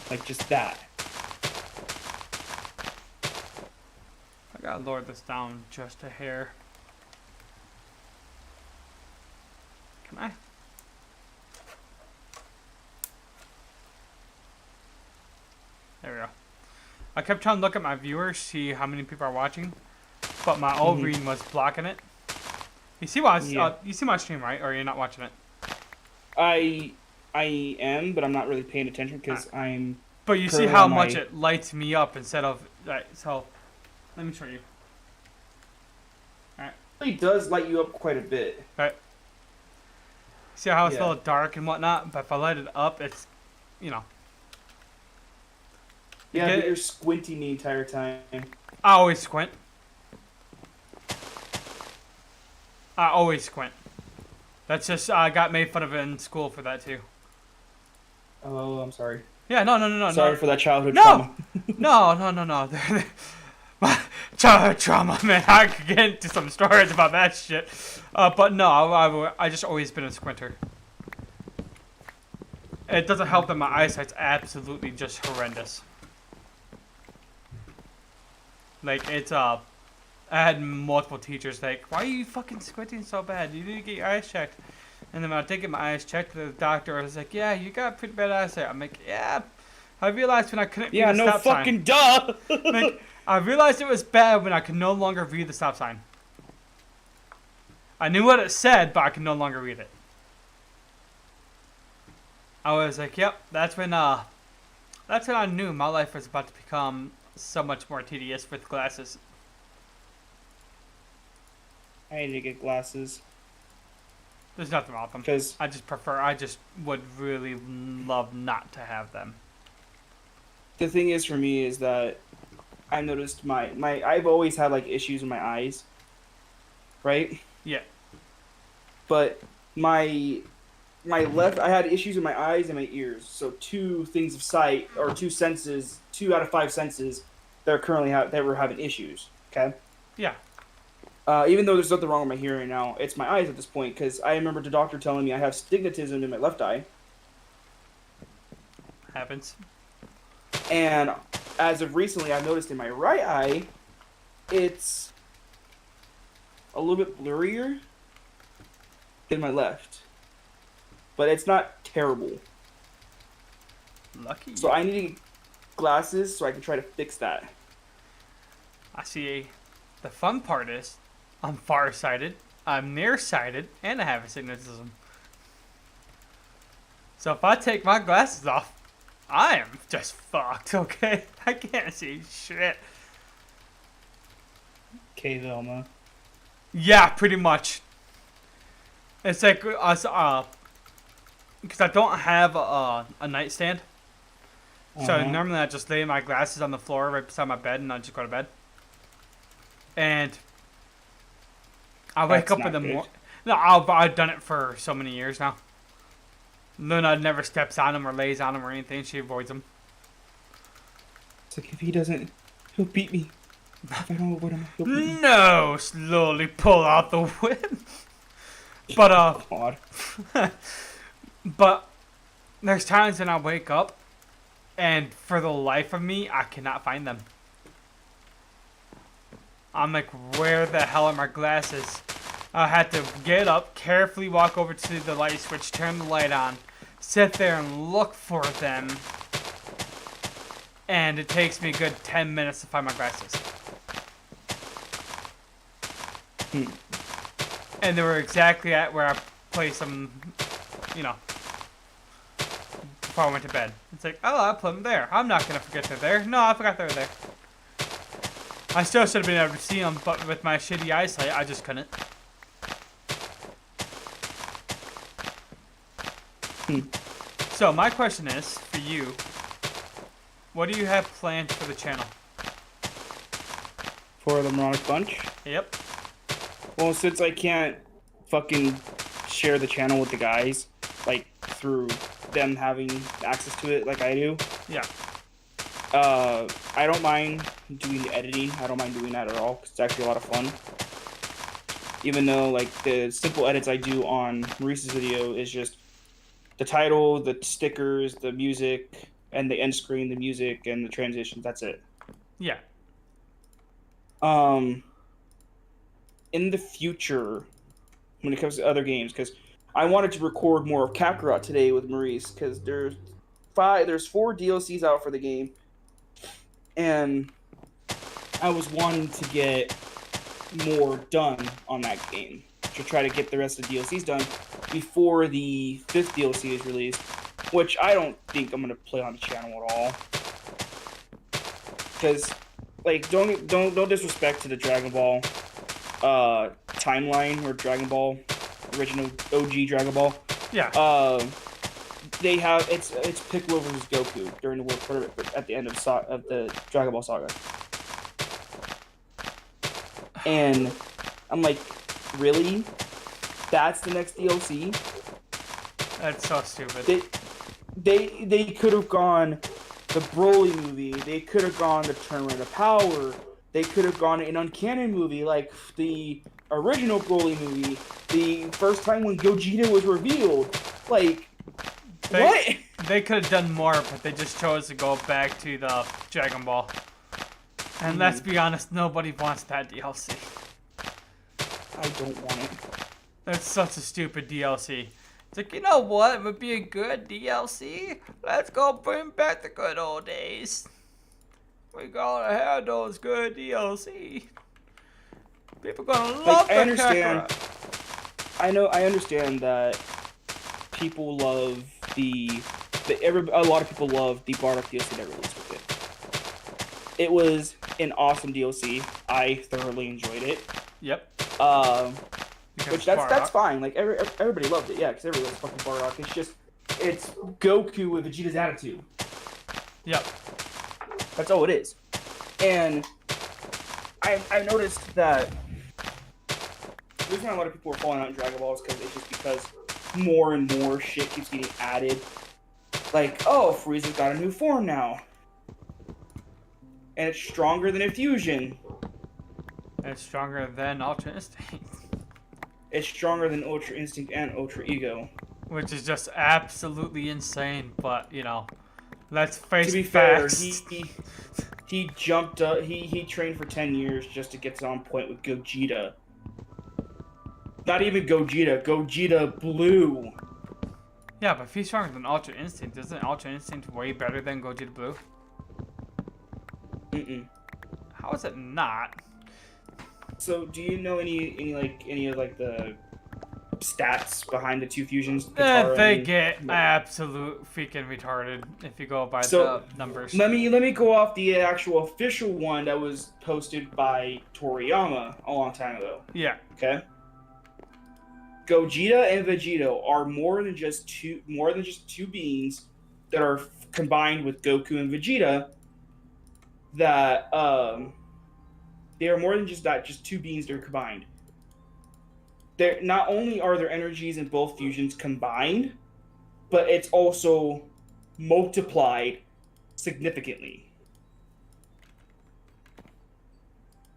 Like just that. I gotta lower this down just a hair. Can I? There we go. I kept trying to look at my viewers, see how many people are watching, but my old reading was blocking it. You see what you see my stream, right? Or you're not watching it? I am, but I'm not really paying attention because I'm. But you see currently how on much my- it lights me up instead of so. Let me show you. It really does light you up quite a bit. Right. See how it's a Yeah. little dark and whatnot, but if I light it up, it's, you know. Yeah, Okay. but you're squinting the entire time. I always squint. I always squint. That's just I got made fun of in school for that too. Oh, I'm sorry. Yeah, no. Sorry for that childhood No! trauma. No. My childhood trauma, man. I could get into some stories about that shit. But no, I just always been a squinter. It doesn't help that my eyesight's absolutely just horrendous. Like, it's, I had multiple teachers like, why are you fucking squinting so bad? You need to get your eyes checked. And then when I did get my eyes checked, the doctor was like, yeah, you got pretty bad eyesight. I'm like, yeah. I realized when I couldn't read Yeah, the no stop sign. fucking duh. Like, I realized it was bad when I could no longer read the stop sign. I knew what it said, but I could no longer read it. I was like, yep, that's when I knew my life was about to become so much more tedious with glasses. I need to get glasses There's nothing wrong with them. because I just would really love not to have them. the thing is for me is that I noticed my I've always had like issues with my eyes, right? Yeah. But my left I had issues with my eyes and my ears. So two things of sight or two senses, 2 out of 5 senses that are currently that were having issues. Okay. Yeah. Even though there's nothing wrong with my hearing now, it's my eyes at this point because I remember the doctor telling me I have stigmatism in my left eye. Happens. And as of recently, I've noticed in my right eye, it's a little bit blurrier than my left. But it's not terrible. Lucky. So I need to get glasses so I can try to fix that. I see. The fun part is, I'm farsighted, I'm nearsighted, and I have astigmatism. So if I take my glasses off, I am just fucked, okay? I can't see shit. Okay, Velma. Yeah, pretty much. It's like, because I don't have a nightstand. So normally I just lay my glasses on the floor right beside my bed and I just go to bed. And I wake That's up in the not good. morning. No, I've done it for so many years now. Luna never steps on them or lays on them or anything. She avoids them. like, if he doesn't, he'll beat me. If I don't avoid him, he'll beat me. No, slowly pull out the whip. But God. but there's times when I wake up, and for the life of me, I cannot find them. I'm like, where the hell are my glasses? I had to get up, carefully walk over to the light switch, turn the light on, sit there and look for them. And it takes me a good 10 minutes to find my glasses. And they were exactly at where I placed them, you know, before I went to bed. It's like, oh, I put them there. I'm not going to forget they're there. No, I forgot they were there. I still should have been able to see them, but with my shitty eyesight, I just couldn't. So my question is, for you, what do you have planned for the channel? For the Moronic Bunch? Yep. Well, since I can't fucking share the channel with the guys, like, through them having access to it like I do. Yeah. I don't mind doing the editing. I don't mind doing that at all, because it's actually a lot of fun. Even though, like, the simple edits I do on Maurice's video is just the title, the stickers, the music, and the end screen, the music, and the transitions. That's it. Yeah. In the future, when it comes to other games, because I wanted to record more of Kakarot today with Maurice, because there's 4 DLCs out for the game, and I was wanting to get more done on that game to try to get the rest of the DLCs done before the 5th DLC is released, which I don't think I'm gonna play on the channel at all. Because, like, don't disrespect to the Dragon Ball timeline, or Dragon Ball original OG Dragon Ball. Yeah. They have it's Piccolo versus Goku during the World Tournament at the end of the Dragon Ball Saga. And I'm like, really? That's the next DLC? That's so stupid. They could have gone the Broly movie. They could have gone the Tournament of Power. They could have gone an Uncanon movie like the original Broly movie. The first time when Gogeta was revealed. Like, what? They could have done more, but they just chose to go back to the Dragon Ball. And let's be honest, nobody wants that DLC. I don't want it. That's such a stupid DLC. It's like, you know what? It would be a good DLC. Let's go bring back the good old days. We gotta have those good DLC. People gonna love the I understand. Kakarot. I understand that people love a lot of people love the Bardock DLC that released with it. It was an awesome DLC. I thoroughly enjoyed it. Yep. Which that's fine. Like everybody loved it. Yeah, because everybody loves fucking Bardock. It's Goku with Vegeta's attitude. Yep. That's all it is. And I noticed that the reason why a lot of people are falling out in Dragon Ball is because more and more shit keeps getting added. Like, oh, Frieza's got a new form now. And it's stronger than a fusion. It's stronger than Ultra Instinct. It's stronger than Ultra Instinct and Ultra Ego. Which is just absolutely insane, but, you know, let's face to be facts. fair, he jumped up, he trained for 10 years just to get on point with Gogeta. Not even Gogeta Blue. Yeah, but if he's stronger than Ultra Instinct, isn't Ultra Instinct way better than Gogeta Blue? Mm-mm. How is it not? So, do you know any of the stats behind the two fusions? They get absolute freaking retarded if you go by the numbers. Let me go off the actual official one that was posted by Toriyama a long time ago. Yeah. Okay. Gogeta and Vegeta are more than just two beings that are combined with Goku and Vegeta. That they are more than just that, just two beings that are combined. They're not only are their energies in both fusions combined, but it's also multiplied significantly.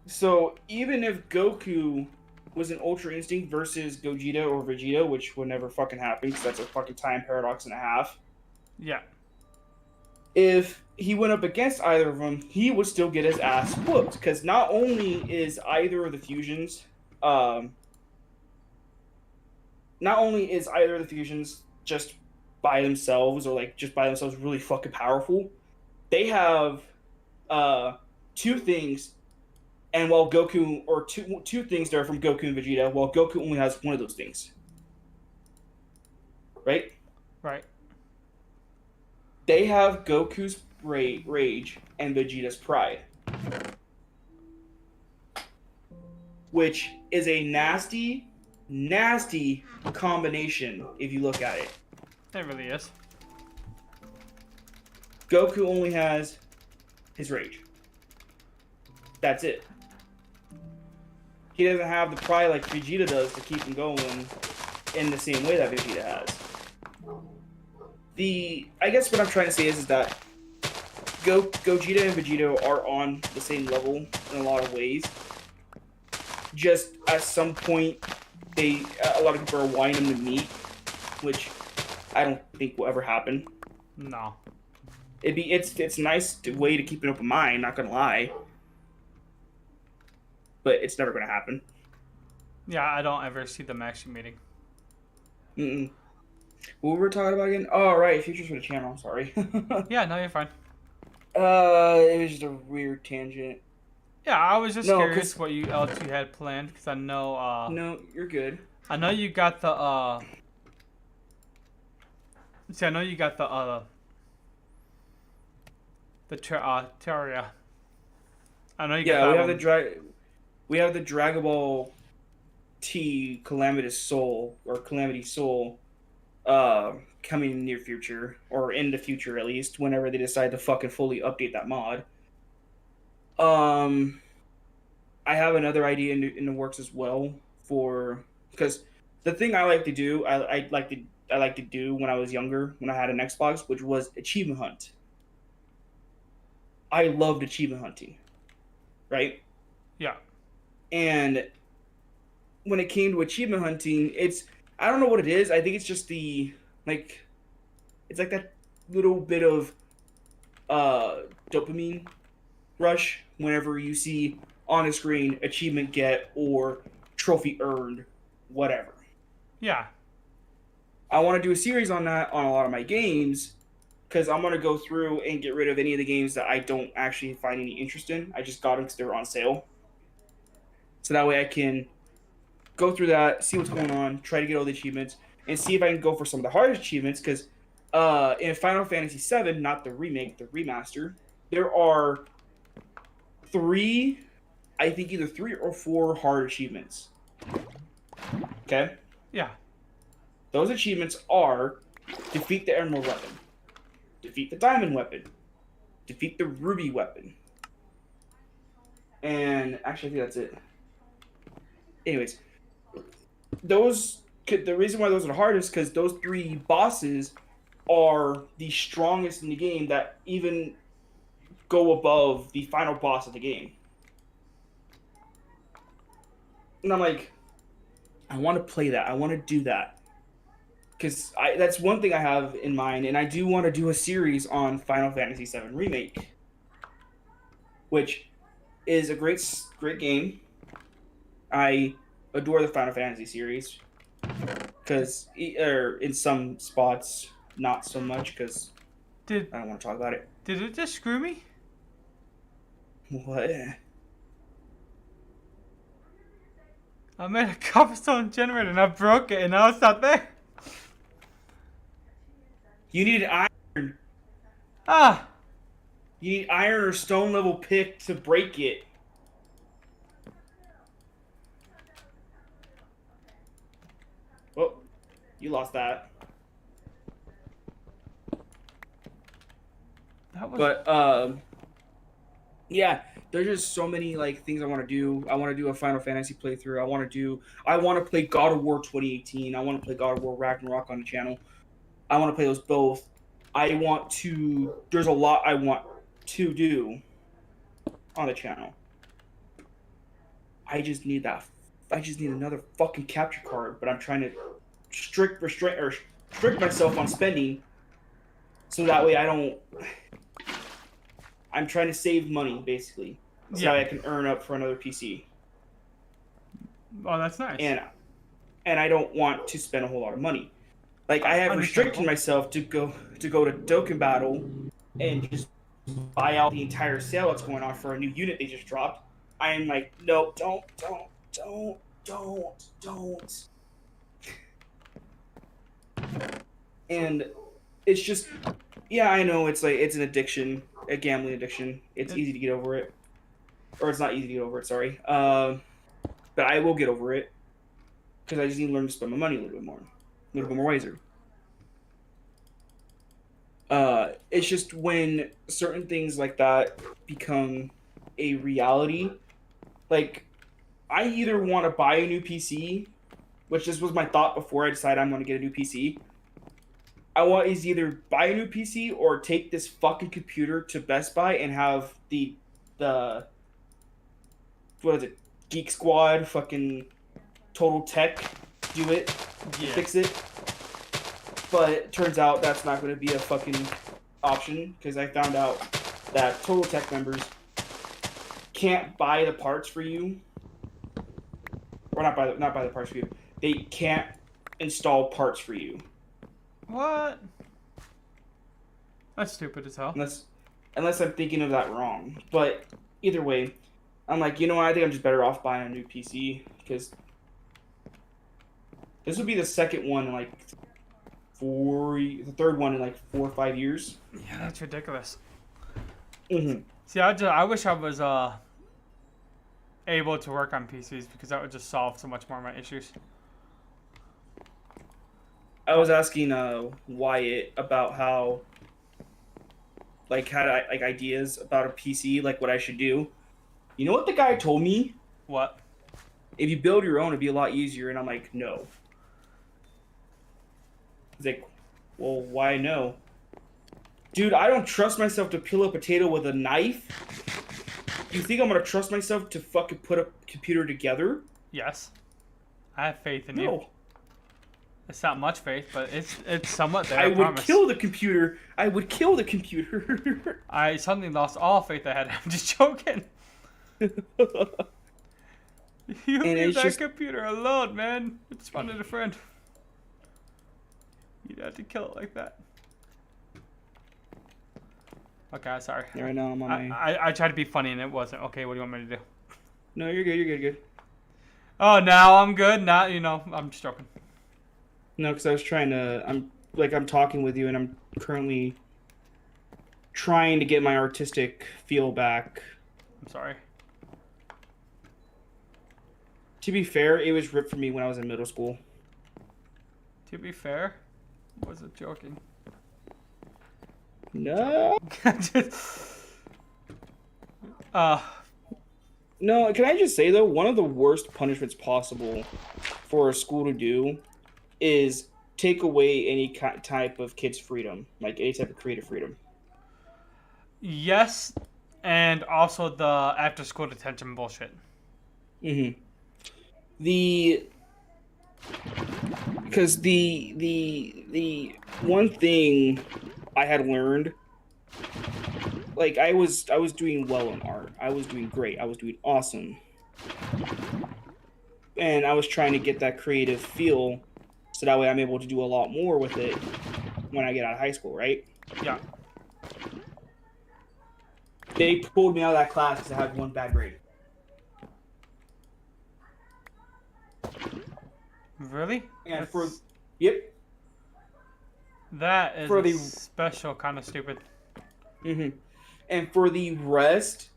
So even if Goku was an Ultra Instinct versus Gogeta or Vegeta, which would never fucking happen because that's a fucking time paradox and a half. Yeah. If he went up against either of them, he would still get his ass whooped because not only is either of the fusions, um, not only is either of the fusions just by themselves or like just by themselves really fucking powerful, they have uh two things, and while Goku or two things that are from Goku and Vegeta, while Goku only has one of those things, right? Right. They have Goku's rage and Vegeta's pride, which is a nasty, nasty combination if you look at it. It really is. Goku only has his rage. That's it. He doesn't have the pride like Vegeta does to keep him going in the same way that Vegeta has. I guess what I'm trying to say is that Gogeta and Vegeta are on the same level in a lot of ways. Just at some point, a lot of people are wanting them to meet, which I don't think will ever happen. No. It's a nice way to keep an open mind. Not gonna lie, but it's never gonna happen. Yeah, I don't ever see them actually meeting. Mm-mm. What were we talking about again? Oh, right, futures for the channel. I'm sorry. Yeah, no, you're fine. It was just a weird tangent. Yeah, I was just No, curious cause what you L2 had planned because I know no, you're good. I know you got the see I know you got the Terraria. I know you got Yeah, that one. we have the Dragon Ball T Calamitous Soul or Calamity Soul coming in the near future or in the future at least whenever they decide to fucking fully update that mod. Um I have another idea in the works as well for because the thing I like to do I like to do when I was younger when I had an Xbox, which was achievement hunt. I loved achievement hunting, right? Yeah. And when it came to achievement hunting, I don't know what it is. I think it's just like it's like that little bit of dopamine rush whenever you see on a screen achievement get or trophy earned, whatever. Yeah. I want to do a series on that on a lot of my games because I'm going to go through and get rid of any of the games that I don't actually find any interest in. I just got them because they were on sale. So that way I can go through that, see what's going on, try to get all the achievements, and see if I can go for some of the hardest achievements. Because in Final Fantasy VII, not the remake, the remaster, there are three, I think either 3 or 4 hard achievements. Okay? Yeah. Those achievements are defeat the Emerald Weapon, defeat the Diamond Weapon, defeat the Ruby Weapon, and actually I think that's it. Anyways, the reason why those are the hardest because those 3 bosses are the strongest in the game that even go above the final boss of the game. And I'm like, I want to play that. I want to do that because that's one thing I have in mind, and I do want to do a series on Final Fantasy VII Remake, which is a great game. I adore the Final Fantasy series because in some spots not so much because Did I don't want to talk about it. did it just screw me? What? I made a cobblestone generator and I broke it and now it's not there. You need iron. Ah. You need iron or stone level pick to break it. Oh, you lost that. That was. But yeah, there's just so many like things I want to do. I want to do a Final Fantasy playthrough. I want to play God of War 2018. I want to play God of War Ragnarok on the channel. I want to play those both. There's a lot I want to do on the channel. I just need that. I just need another fucking capture card, but I'm trying to strict myself on spending, so that way I don't. I'm trying to save money basically, so Yeah. that I can earn up for another PC, Oh, that's nice. and I don't want to spend a whole lot of money. Like I have restricted Understandable. myself to go to Dokkan Battle and just buy out the entire sale that's going on for a new unit they just dropped. I am like, no, don't. And it's just, yeah, I know it's like it's an addiction, a gambling addiction. It's easy to get over it, or it's not easy to get over it. Sorry, but I will get over it because I just need to learn to spend my money a little bit more wiser. It's just when certain things like that become a reality, like I either want to buy a new PC, which this was my thought before I decided I'm going to get a new PC. I want is either buy a new PC or take this fucking computer to Best Buy and have the what is it, Geek Squad, fucking Total Tech do it, fix it. But it turns out that's not going to be a fucking option because I found out that Total Tech members can't buy the parts for you, or not buy the parts for you. They can't install parts for you. What? That's stupid as hell. Unless I'm thinking of that wrong. But either way, I'm like, you know what? I think I'm just better off buying a new PC because this would be the second one in like the third one in like 4 or 5 years. Yeah, that's ridiculous. Mm-hmm. See, I wish I was able to work on PCs because that would just solve so much more of my issues. I was asking Wyatt about how, like, had I like ideas about a PC, like what I should do. You know what the guy told me? What? If you build your own, it'd be a lot easier. And I'm like, no. He's like, well, why no? Dude, I don't trust myself to peel a potato with a knife. You think I'm gonna trust myself to fucking put a computer together? Yes. I have faith in No. you. It's not much faith, but it's somewhat there. I would promise. kill the computer. I would kill the computer. I suddenly lost all faith I had. I'm just joking. You leave that computer alone, man. I just wanted a friend. You'd have to kill it like that. Okay, sorry. Yeah, right now I'm on I tried to be funny and it wasn't. Okay, what do you want me to do? No, you're good. You're good. Oh, now I'm good. Now, I'm just joking. No, because I was trying to. I'm talking with you, and I'm currently trying to get my artistic feel back. I'm sorry. To be fair, it was ripped from me when I was in middle school. To be fair, I wasn't joking. No. uh, No, can I just say though, one of the worst punishments possible for a school to do is take away any type of kids' freedom, like any type of creative freedom. Yes, and also the after-school detention bullshit. Mm-hmm. Because the one thing I had learned, like I was doing well in art. I was doing great. I was doing awesome. And I was trying to get that creative feel so that way I'm able to do a lot more with it when I get out of high school, right? Yeah. They pulled me out of that class because I had one bad grade. Really? And yep. That is for the special kind of stupid. Mm-hmm. And for the rest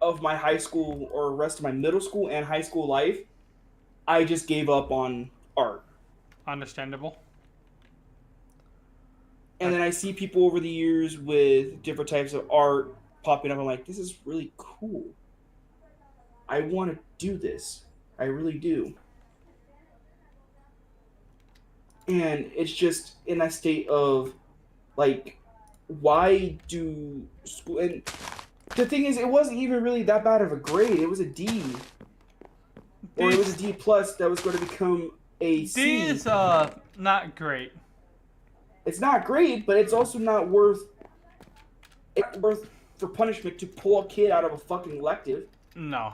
of my high school or rest of my middle school and high school life, I just gave up on art. Understandable. And then I see people over the years with different types of art popping up. I'm like, this is really cool. I want to do this. I really do. And it's just in that state of, like, why do school... And the thing is, it wasn't even really that bad of a grade. It was a D. or it was a D plus that was going to become a C. D is not great. It's not great, but it's also not worth for punishment to pull a kid out of a fucking elective. No.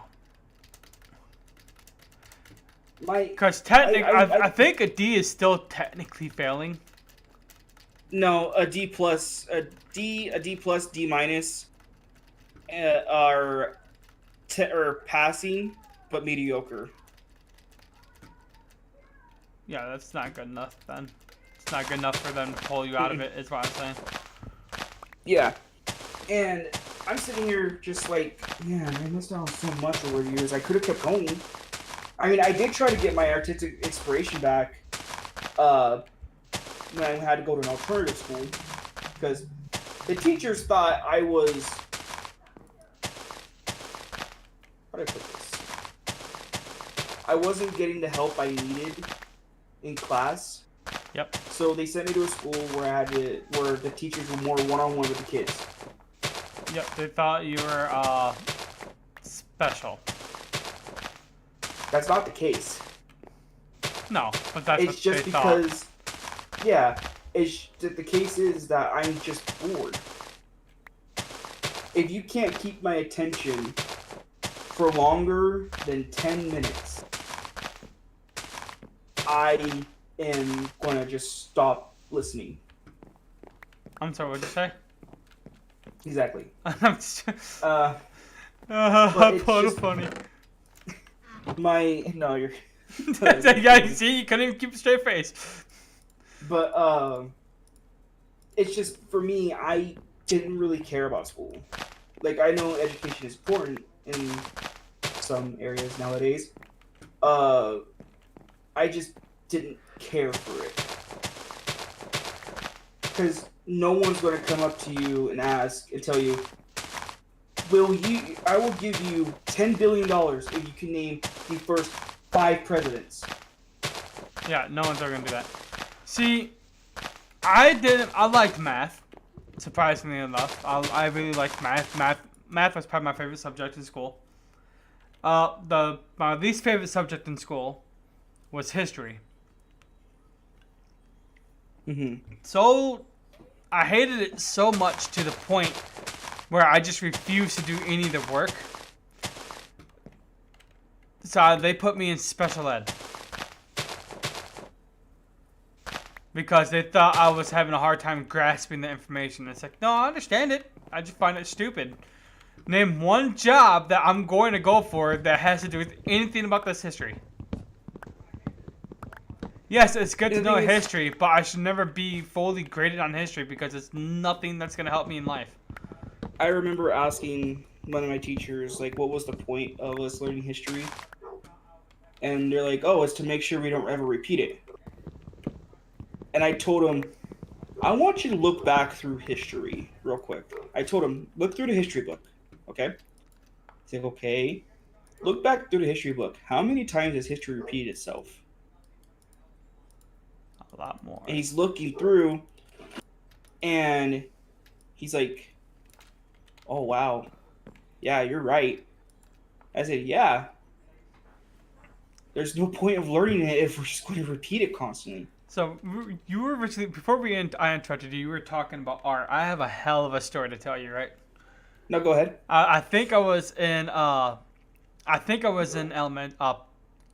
Because I think a D is still technically failing. No, a D plus, a D plus, D minus are passing, but mediocre. Yeah, that's not good enough then. It's not good enough for them to pull you out of it, is what I'm saying. Yeah. And I'm sitting here just like, man, I missed out on so much over the years. I could have kept going. I mean, I did try to get my artistic inspiration back when I had to go to an alternative school, because the teachers thought I was... How do I put this? I wasn't getting the help I needed in class. Yep. So they sent me to a school where where the teachers were more one-on-one with the kids. Yep, they thought you were special. That's not the case. No, but that's it's what just they because, thought. Yeah, the case is that I'm just bored. If you can't keep my attention for longer than 10 minutes, I am gonna just stop listening. I'm sorry, what'd you say? Exactly. I'm just... just funny. No, you're... Yeah, you see, you couldn't even keep a straight face. But, it's just, for me, I didn't really care about school. Like, I know education is important in some areas nowadays. I just didn't care for it. Because no one's going to come up to you and ask and tell you, I will give you $10 billion if you can name the first 5 presidents. Yeah, no one's ever going to do that. See, I liked math, surprisingly enough. I really liked math. Math was probably my favorite subject in school. My least favorite subject in school was history. Mm-hmm. So, I hated it so much to the point where I just refused to do any of the work. So they put me in special ed. Because they thought I was having a hard time grasping the information. It's like, no, I understand it. I just find it stupid. Name one job that I'm going to go for that has to do with anything about this history. Yes, it's good to know history, but I should never be fully graded on history because it's nothing that's going to help me in life. I remember asking one of my teachers, like, what was the point of us learning history? And they're like, oh, it's to make sure we don't ever repeat it. And I told him, I want you to look back through history real quick. I told him, look through the history book, okay? He's like, okay. Look back through the history book. How many times has history repeated itself? A lot more. And he's looking through, and he's like, oh, wow. Yeah, you're right. I said, yeah. There's no point of learning it if we're just going to repeat it constantly. So, you were originally, before I interrupted you, you were talking about art. I have a hell of a story to tell you, right? No, go ahead. I think I was in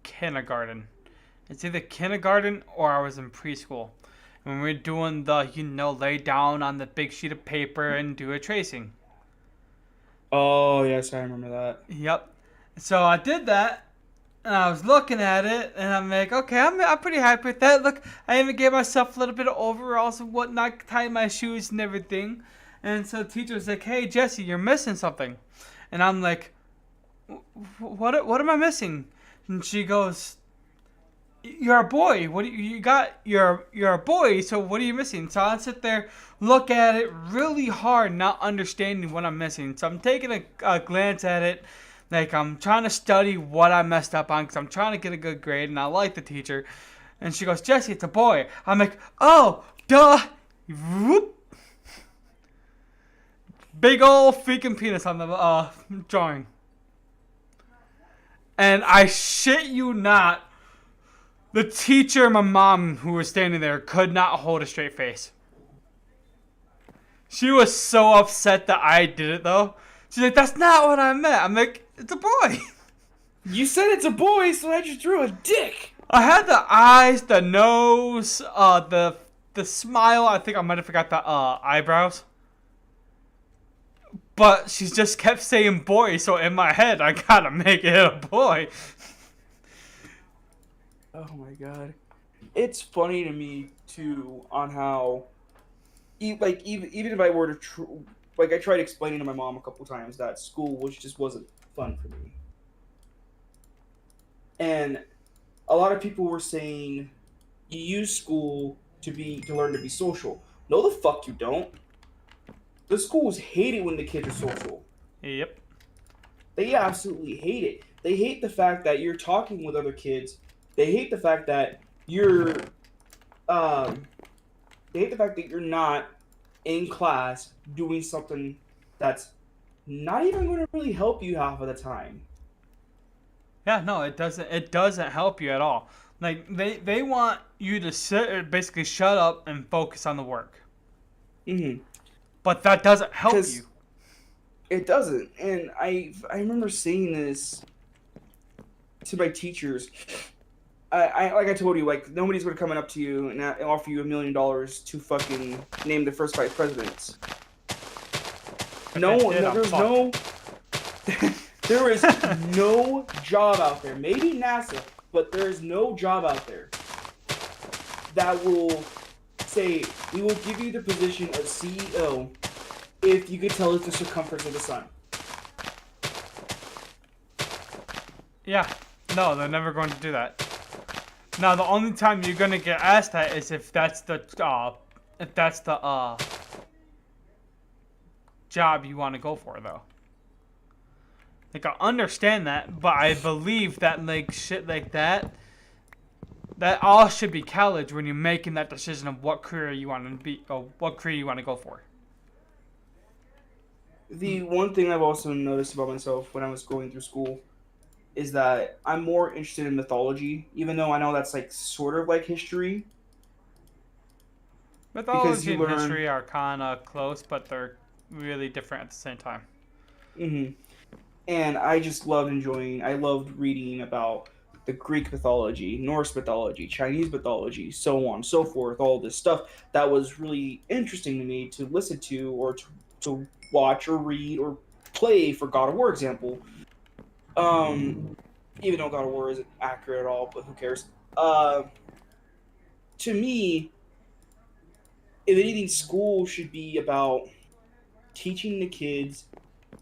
kindergarten. It's either kindergarten or I was in preschool. And we were doing the, lay down on the big sheet of paper and do a tracing. Oh, yes, I remember that. Yep. So I did that, and I was looking at it, and I'm like, okay, I'm pretty happy with that. Look, I even gave myself a little bit of overalls and whatnot, tied my shoes and everything. And so the teacher was like, hey, Jesse, you're missing something. And I'm like, what am I missing? And she goes, you're a boy. What do you got? You're a boy. So what are you missing? So I sit there, look at it really hard, not understanding what I'm missing. So I'm taking a glance at it, like I'm trying to study what I messed up on, because I'm trying to get a good grade, and I like the teacher. And she goes, Jesse, it's a boy. I'm like, oh, duh. Whoop. Big old freaking penis on the drawing. And I shit you not, the teacher and my mom who was standing there could not hold a straight face. She was so upset that I did it though. She's like, that's not what I meant. I'm like, it's a boy. You said it's a boy, so I just drew a dick. I had the eyes, the nose, the smile. I think I might have forgot the eyebrows. But she just kept saying boy, so in my head I gotta make it a boy. Oh my god. It's funny to me too on how, even if I were to I tried explaining to my mom a couple times that school just wasn't fun for me, and a lot of people were saying you use school to learn to be social. No, the fuck you don't. The schools hate it when the kids are social. Yep. They absolutely hate it. They hate the fact that you're talking with other kids. They hate the fact that you're they hate the fact that you're not in class doing something that's not even going to really help you half of the time. Yeah, no, it doesn't. It doesn't help you at all. Like they want you to sit, basically shut up and focus on the work. Mm-hmm. But that doesn't help you. It doesn't, and I remember saying this to my teachers. I like I told you, like nobody's gonna come up to you and offer you $1 million to fucking name the first 5 presidents. There is no job out there. Maybe NASA, but there is no job out there that will say we will give you the position of CEO if you could tell us the circumference of the sun. Yeah, no, they're never going to do that. Now, the only time you're gonna get asked that is if that's the job you want to go for, though. Like, I understand that, but I believe that like shit like that all should be college when you're making that decision of what career you want to be or what career you want to go for. The one thing I've also noticed about myself when I was going through school is that I'm more interested in mythology, even though I know that's like sort of like history. Mythology and history are kind of close, but they're really different at the same time. Mm-hmm. And I just loved I loved reading about the Greek mythology, Norse mythology, Chinese mythology, so on and so forth, all this stuff that was really interesting to me to listen to or to watch or read or play for God of War example. Even though God of War isn't accurate at all, but who cares? To me, if anything, school should be about teaching the kids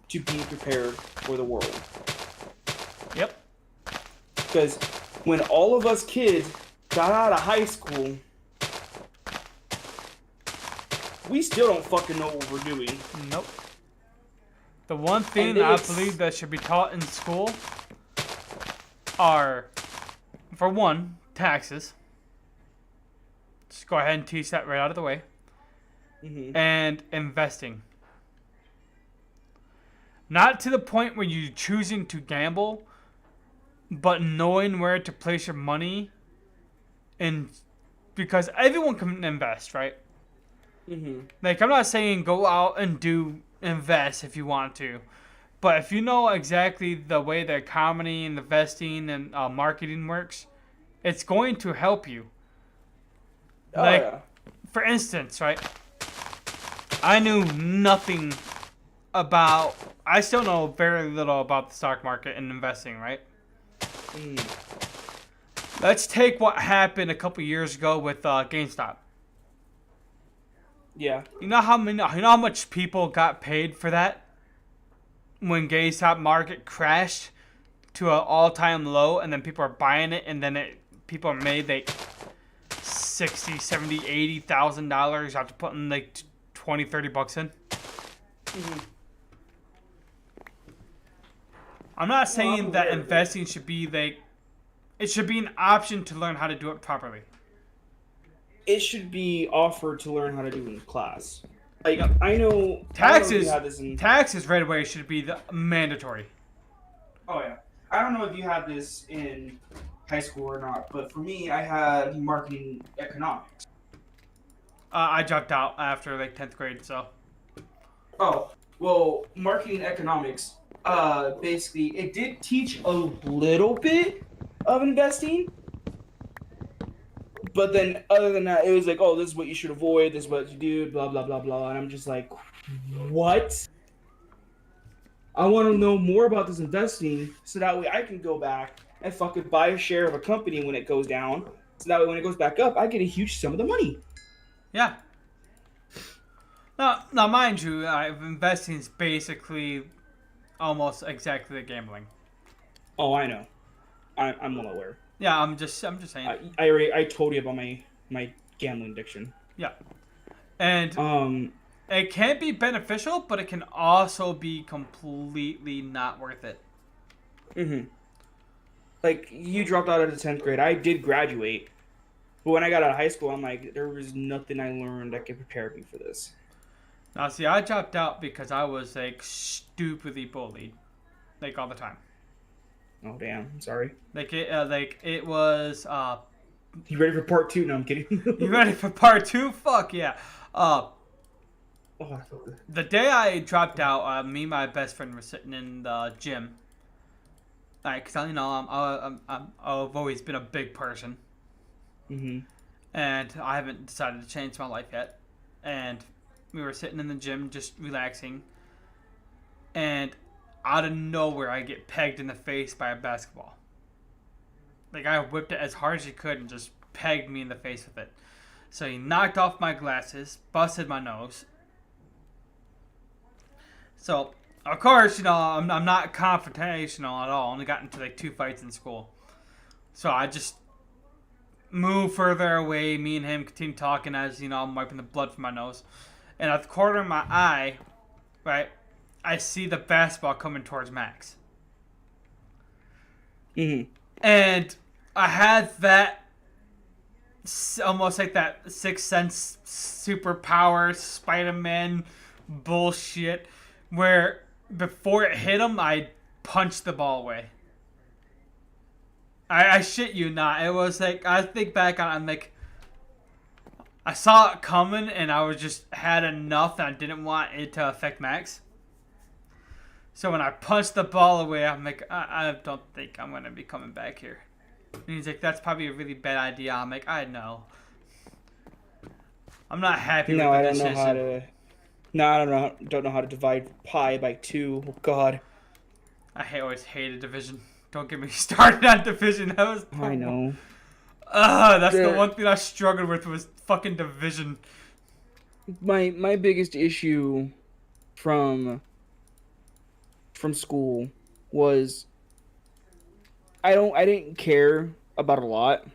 to be prepared for the world. Yep. Because when all of us kids got out of high school, we still don't fucking know what we're doing. Nope. The one thing I believe that should be taught in school are, for one, taxes. Just go ahead and teach that right out of the way. Mm-hmm. And investing. Not to the point where you're choosing to gamble, but knowing where to place your money. And because everyone can invest, right? Mm-hmm. Like, I'm not saying go out and invest if you want to. But if you know exactly the way the economy and investing and marketing works, it's going to help you. Oh, like, yeah. For instance, right? I knew nothing about... I still know very little about the stock market and investing, right? Let's take what happened a couple years ago with GameStop. Yeah. You know how much people got paid for that? When GameStop market crashed to an all-time low, and then people are buying it, and then people made like $60,000, $70,000, $80,000 after putting like $20, $30 in. Mm-hmm. I'm not saying that investing should be like, it should be an option to learn how to do it properly. It should be offered to learn how to do in class. Like, yep. I know taxes right away should be mandatory. Oh yeah, I don't know if you had this in high school or not, but for me, I had marketing economics. I dropped out after like 10th grade, so. Oh, well, marketing economics, basically, it did teach a little bit of investing, but then other than that, it was like, oh, this is what you should avoid, this is what you do, blah, blah, blah, blah. And I'm just like, what? I want to know more about this investing so that way I can go back and fucking buy a share of a company when it goes down. So that way when it goes back up, I get a huge sum of the money. Yeah. Now, mind you, investing is basically almost exactly like gambling. Oh, I know. I'm well aware. Yeah, I'm just saying. I told you about my gambling addiction. Yeah, and Um, it can be beneficial, but it can also be completely not worth it. mhm. Like you dropped out of the 10th grade. I did graduate, but when I got out of high school, I'm like, there was nothing I learned that could prepare me for this. Now, see, I dropped out because I was like stupidly bullied, like all the time. Oh damn, I'm sorry. Like it was. You ready for part two? No, I'm kidding. You ready for part two? Fuck yeah. Oh, I felt good. The day I dropped out, me and my best friend were sitting in the gym. Like, cause you know, I've always been a big person, Mhm. and I haven't decided to change my life yet. And we were sitting in the gym, just relaxing, and out of nowhere, I get pegged in the face by a basketball. Like I whipped it as hard as he could and just pegged me in the face with it. So he knocked off my glasses, busted my nose. So of course, you know, I'm not confrontational at all. I only got into like 2 fights in school. So I just moved further away. Me and him continue talking as, you know, I'm wiping the blood from my nose. And at the corner of my eye, right, I see the basketball coming towards Max. Mhm. And I had that almost like that Sixth Sense superpower Spider-Man bullshit where before it hit him, I punched the ball away. I shit you not. It was like, I think back on it, I'm like, I saw it coming and I was just had enough and I didn't want it to affect Max. So when I punched the ball away, I'm like, I don't think I'm going to be coming back here. And he's like, that's probably a really bad idea. I'm like, I know. I'm not happy No, with I the don't know decision. how to. No, I don't know how to divide pi by two. Oh God. Always hated division. Don't get me started on division. That was I know. That's the one thing I struggled with was fucking division. My biggest issue from school was I didn't care about a lot,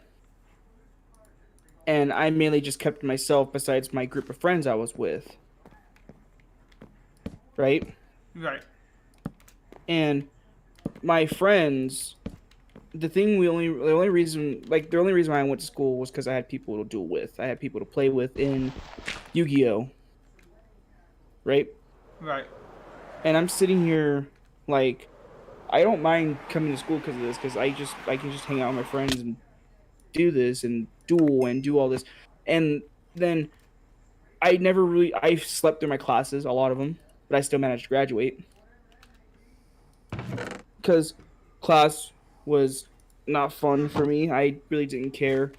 and I mainly just kept to myself besides my group of friends I was with. Right? Right. And my friends, the only reason why I went to school was because I had people to duel with. I had people to play with in Yu-Gi-Oh. Right? Right. And I'm sitting here like I don't mind coming to school because of this because I can just hang out with my friends and do this and duel and do all this. And then I slept through my classes, a lot of them, but I still managed to graduate because class was not fun for me. I really didn't care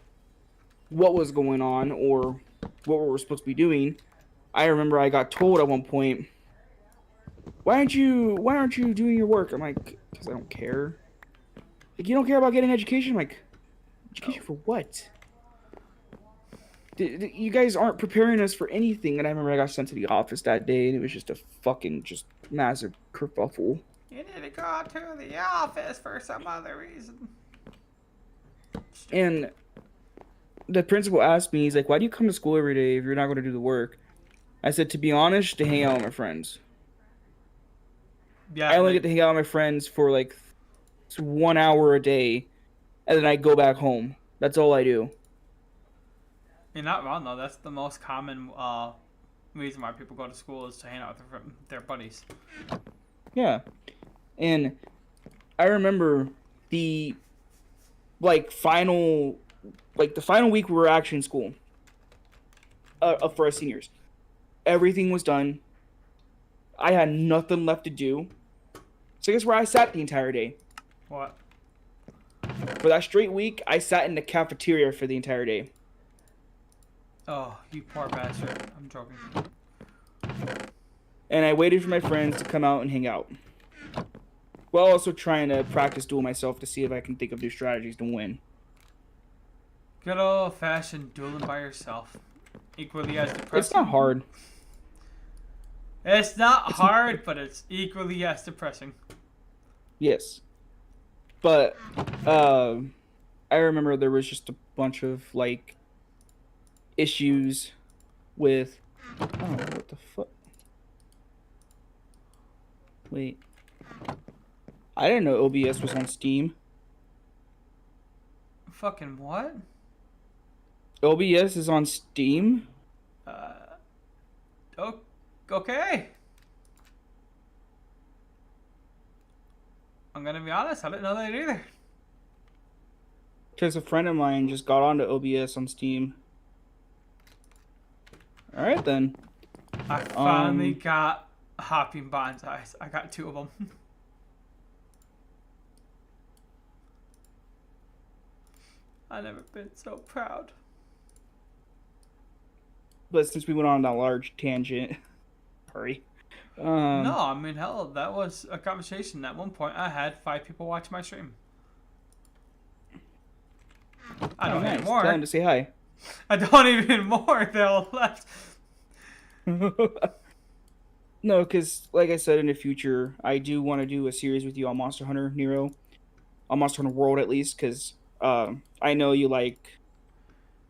what was going on or what we were supposed to be doing. I remember I got told at one point, why aren't you doing your work? I'm like, because I don't care. Like, you don't care about getting education? I'm like, education for what? You guys aren't preparing us for anything. And I remember I got sent to the office that day, and it was just a fucking just massive kerfuffle. You need to go to the office for some other reason. And the principal asked me, he's like, why do you come to school every day if you're not going to do the work? I said, to be honest, to hang out with my friends. Yeah. I only get to hang out with my friends for like 1 hour a day, and then I go back home. That's all I do. You're not wrong though. That's the most common reason why people go to school is to hang out with their buddies. Yeah. And I remember the like final the final week we were actually in school for our seniors. Everything was done. I had nothing left to do. So guess where I sat the entire day? What? For that straight week, I sat in the cafeteria for the entire day. Oh, you poor bastard. I'm joking. And I waited for my friends to come out and hang out. While also trying to practice duel myself to see if I can think of new strategies to win. Good old fashioned dueling by yourself. Equally as depressing. It's not hard. It's not hard, but it's equally as depressing. Yes. But I remember there was just a bunch of like issues with what the fuck? Wait. I didn't know OBS was on Steam. Fucking what? OBS is on Steam? Oh, okay. I'm gonna be honest, I didn't know that either. Because a friend of mine just got onto OBS on Steam. Alright then. I finally got Hopping Bonsais. I got 2 of them. I've never been so proud. But since we went on that large tangent, sorry. No, I mean, hell, that was a conversation. At one point, I had 5 people watch my stream. I don't nice. anymore. Tell them to say hi. I don't even more. They all left. No, because like I said, in the future, I do want to do a series with you on Monster Hunter Nero, on Monster Hunter World at least, because I know you like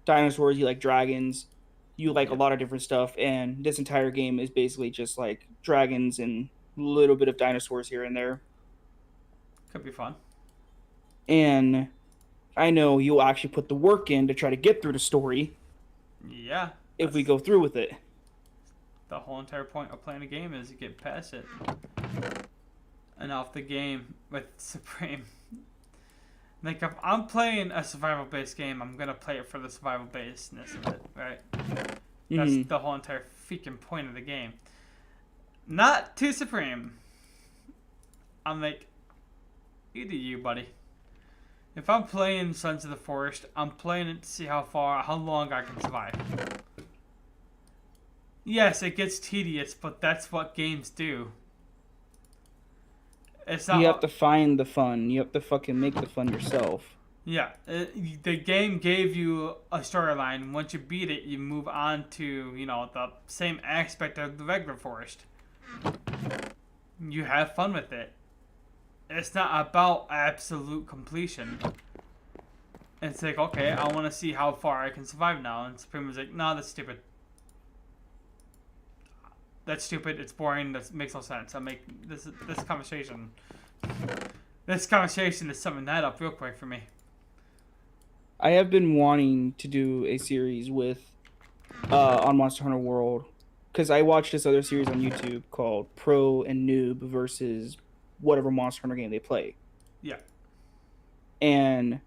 dinosaurs, you like dragons, you like a lot of different stuff, and this entire game is basically just like dragons and a little bit of dinosaurs here and there. Could be fun. And I know you'll actually put the work in to try to get through the story. Yeah. If we go through with it. The whole entire point of playing a game is to get past it. And off the game with Supreme. Like, if I'm playing a survival-based game, I'm going to play it for the survival-basedness of it, right? That's the whole entire freaking point of the game. Not too Supreme. I'm like, you do you, buddy. If I'm playing Sons of the Forest, I'm playing it to see how long I can survive. Yes, it gets tedious, but that's what games do. It's not. You have to find the fun. You have to fucking make the fun yourself. Yeah, the game gave you a storyline. Once you beat it, you move on to, the same aspect of the regular forest. You have fun with it. It's not about absolute completion. It's like, okay, I want to see how far I can survive now. And Supreme was like, no, that's stupid. That's stupid. It's boring. That makes no sense. I make this conversation. This conversation is summing that up real quick for me. I have been wanting to do a series with on Monster Hunter World because I watched this other series on YouTube called Pro and Noob versus whatever Monster Hunter game they play. Yeah. And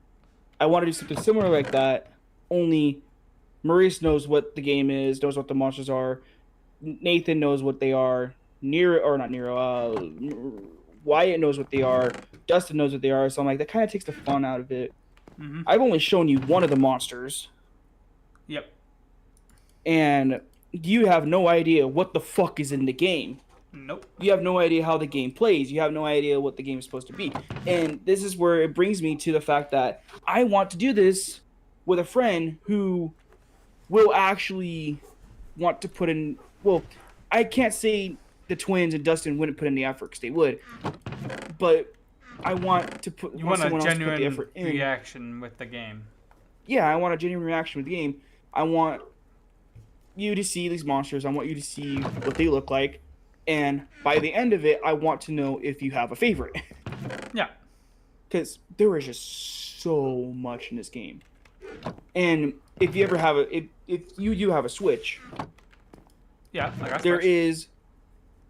I want to do something similar like that. Only Maurice knows what the game is, knows what the monsters are. Nathan knows what they are. Wyatt knows what they are. Dustin knows what they are. So I'm like, that kind of takes the fun out of it. Mm-hmm. I've only shown you one of the monsters. Yep. And you have no idea what the fuck is in the game. Nope. You have no idea how the game plays. You have no idea what the game is supposed to be. And this is where it brings me to the fact that I want to do this with a friend who will actually want to put in... Well, I can't say the twins and Dustin wouldn't put in the effort because they would. But I want to put... You want a genuine reaction with the game. Yeah, I want a genuine reaction with the game. I want you to see these monsters. I want you to see what they look like. And by the end of it, I want to know if you have a favorite. Yeah. Because there is just so much in this game. And if you ever have if you do have a Switch... Yeah, I got there Switch. Is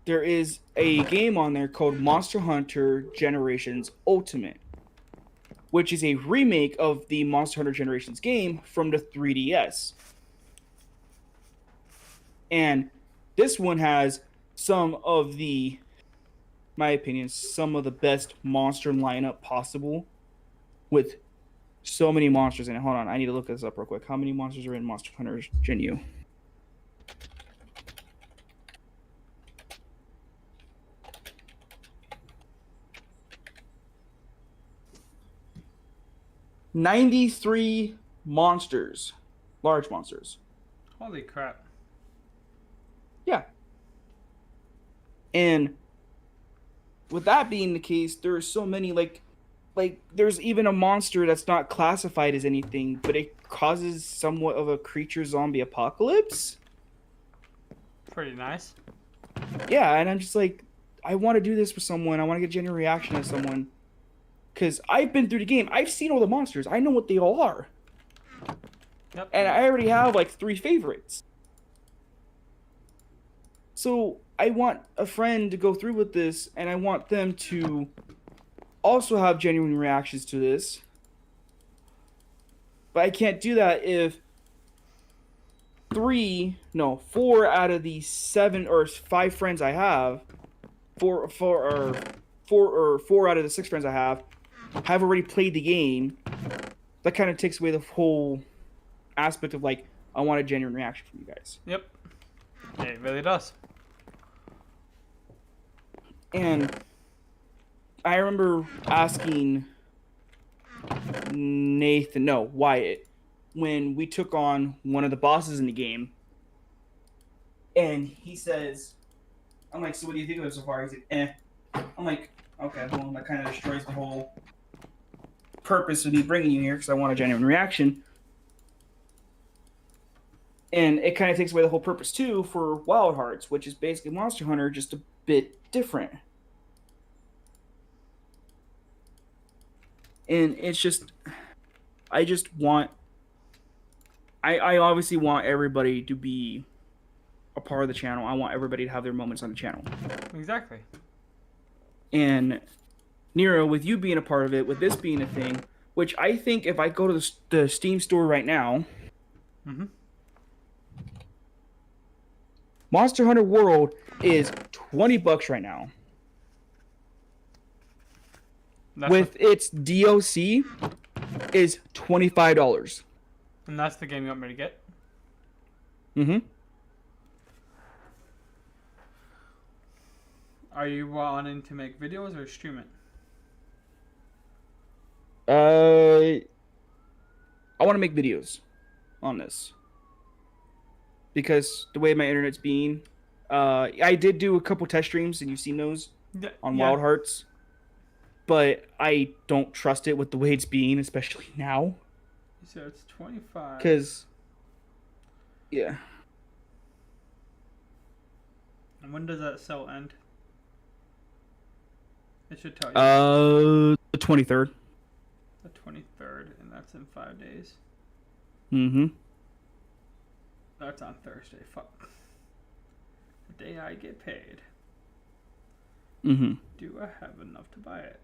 there is a game on there called Monster Hunter Generations Ultimate, which is a remake of the Monster Hunter Generations game from the 3DS. And this one has some of the, my opinion, some of the best monster lineup possible, with so many monsters in it. Hold on, I need to look this up real quick. How many monsters are in Monster Hunter Gen U? $93 monsters, large monsters. Holy crap. Yeah. And with that being the case, there are so many, like there's even a monster that's not classified as anything, but it causes somewhat of a creature zombie apocalypse. Pretty nice. Yeah, and I'm just like, I want to do this with someone. I want to get a genuine reaction of someone. Because I've been through the game. I've seen all the monsters. I know what they all are. Yep. And I already have like 3 favorites. So I want a friend to go through with this, and I want them to also have genuine reactions to this. But I can't do that if 4 out of the 7 or 5 friends I have, 4 out of the 6 friends I have already played the game. That kind of takes away the whole aspect of, like, I want a genuine reaction from you guys. Yep. It really does. And I remember asking Wyatt, when we took on one of the bosses in the game, and he says, I'm like, so what do you think of it so far? He's like, eh. I'm like, okay, well, that kind of destroys the whole purpose of me bringing you here, because I want a genuine reaction. And it kind of takes away the whole purpose, too, for Wild Hearts, which is basically Monster Hunter, just a bit different. And it's just, I obviously want everybody to be a part of the channel. I want everybody to have their moments on the channel. Exactly. And Nero, with you being a part of it, with this being a thing, which I think if I go to the Steam store right now, Monster Hunter World is $20 right now. With its DLC is $25. And that's the game you want me to get? Mm-hmm. Are you wanting to make videos or stream it? I want to make videos on this. Because the way my internet's being, I did do a couple test streams, and you've seen those on Wild Hearts. But I don't trust it with the way it's being, especially now. So it's 25. Because, yeah. And when does that sale end? It should tell you. The 23rd. The 23rd, and that's in 5 days. Mm-hmm. That's on Thursday. Fuck. The day I get paid. Mm-hmm. Do I have enough to buy it?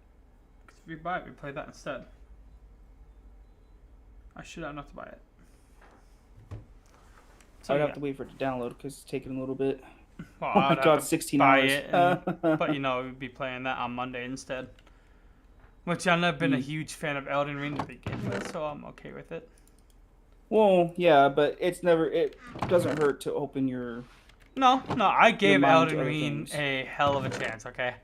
Because if we buy it, we play that instead. I should have enough to buy it. So I'd have to wait for it to download because it's taking a little bit. Well, oh my god, 16 hours. It but you know, we'd be playing that on Monday instead. Which I've never been a huge fan of Elden Ring to begin with, so I'm okay with it. Well, yeah, but it doesn't hurt to open your... No, I gave Elden Ring a hell of a chance, okay?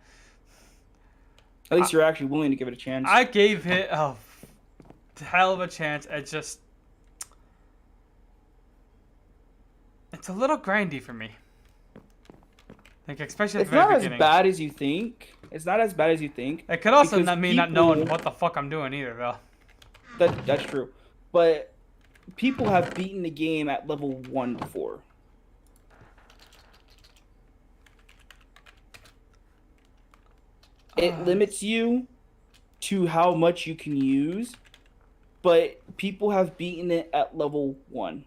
At least you're actually willing to give it a chance. I gave it a hell of a chance. It's a little grindy for me. Like, especially at the very beginning. It's not as bad as you think. It's not as bad as you think. It could also mean not knowing what the fuck I'm doing either, though. That's true. But people have beaten the game at level 1 before. It limits you to how much you can use, but people have beaten it at level 1.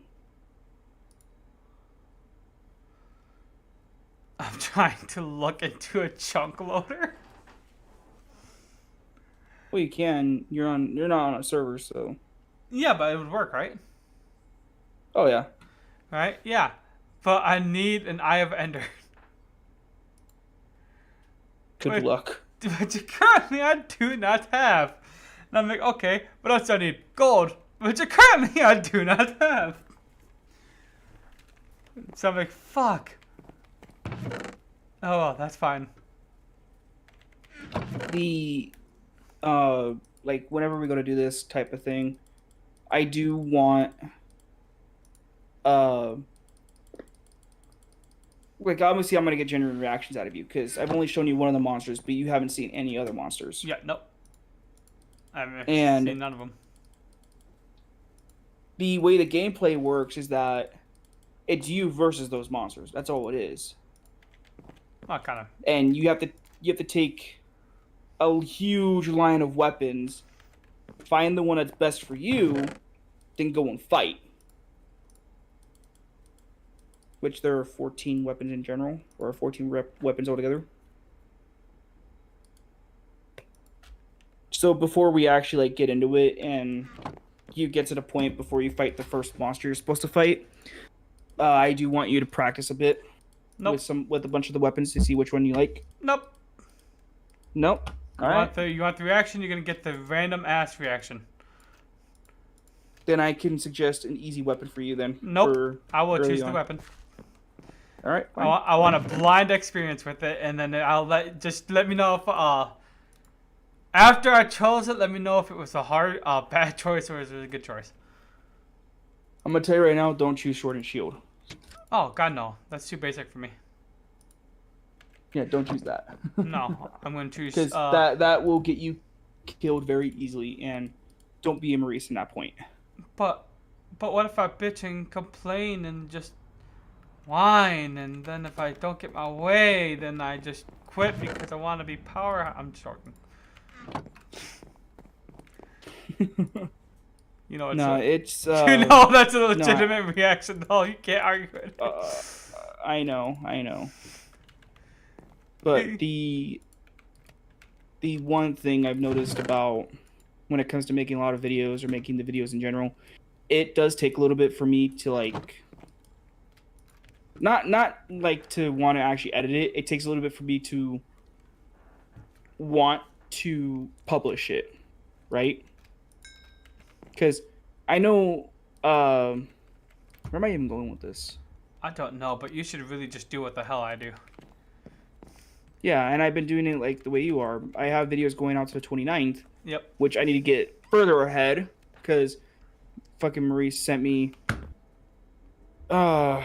I'm trying to look into a chunk loader. Well, you can. You're not on a server, so. Yeah, but it would work, right? Oh yeah. Right? Yeah. But I need an Eye of Ender. Good luck. Which currently I do not have. And I'm like, okay, what else do I need? Gold, which currently I do not have. So I'm like, fuck. Oh, well, that's fine. The like whenever we go to do this type of thing, I do want like obviously I'm gonna get genuine reactions out of you because I've only shown you one of the monsters, but you haven't seen any other monsters. Yeah, nope. I haven't And seen none of them. the way the gameplay works is that it's you versus those monsters. That's all it is. Oh, kind of. And you have to take a huge line of weapons, find the one that's best for you, then go and fight. Which there are 14 weapons in general, or 14 weapons altogether. So before we actually like get into it, and you get to the point before you fight the first monster you're supposed to fight, I do want you to practice a bit with a bunch of the weapons to see which one you like. Nope. Nope. All right. You want the reaction? You're gonna get the random ass reaction. Then I can suggest an easy weapon for you. Then. Nope. I will choose the weapon. All right. I want a blind experience with it, and then let me know if after I chose it, let me know if it was a bad choice or was it a good choice. I'm gonna tell you right now, don't choose sword and shield. Oh God, no, that's too basic for me. Yeah, don't choose that. No, I'm gonna choose because that will get you killed very easily, and don't be a Maurice in that point. But what if I bitch and complain and just whine, and then if I don't get my way, then I just quit because I want to be power. I'm joking. You know, it's you know that's a legitimate reaction. No, you can't argue it. I know. But the one thing I've noticed about when it comes to making a lot of videos or making the videos in general, it does take a little bit for me to like not like to want to actually edit it. It takes a little bit for me to want to publish it, right? Because I know where am I even going with this? I don't know, but you should really just do what the hell I do. Yeah, and I've been doing it like the way you are. I have videos going out to the 29th. Yep. Which I need to get further ahead because fucking Maurice sent me. I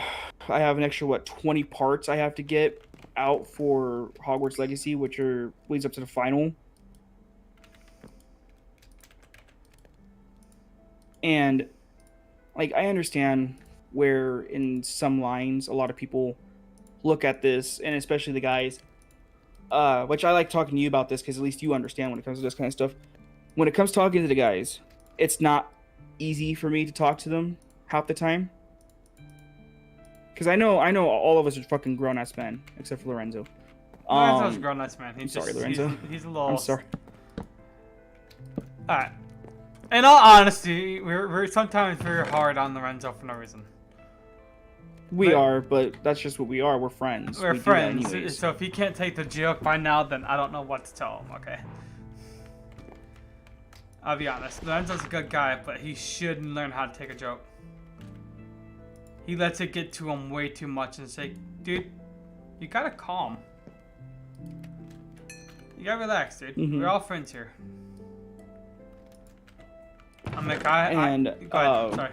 have an extra 20 parts I have to get out for Hogwarts Legacy, which leads up to the final. And like I understand where in some lines a lot of people look at this, and especially the guys. Which I like talking to you about this because at least you understand when it comes to this kind of stuff. When it comes to talking to the guys, it's not easy for me to talk to them half the time. Because I know all of us are fucking grown-ass men, except for Lorenzo. Lorenzo's a grown-ass man. Sorry, Lorenzo. He's a little... I'm sorry. Alright. In all honesty, we're sometimes very hard on Lorenzo for no reason. We are, but that's just what we are. We're friends. We're friends. So if he can't take the joke by now, then I don't know what to tell him, okay? I'll be honest. Lorenzo's a good guy, but he should learn how to take a joke. He lets it get to him way too much and say, dude, you gotta calm. You gotta relax, dude. Mm-hmm. We're all friends here. I'm like, go ahead. Sorry.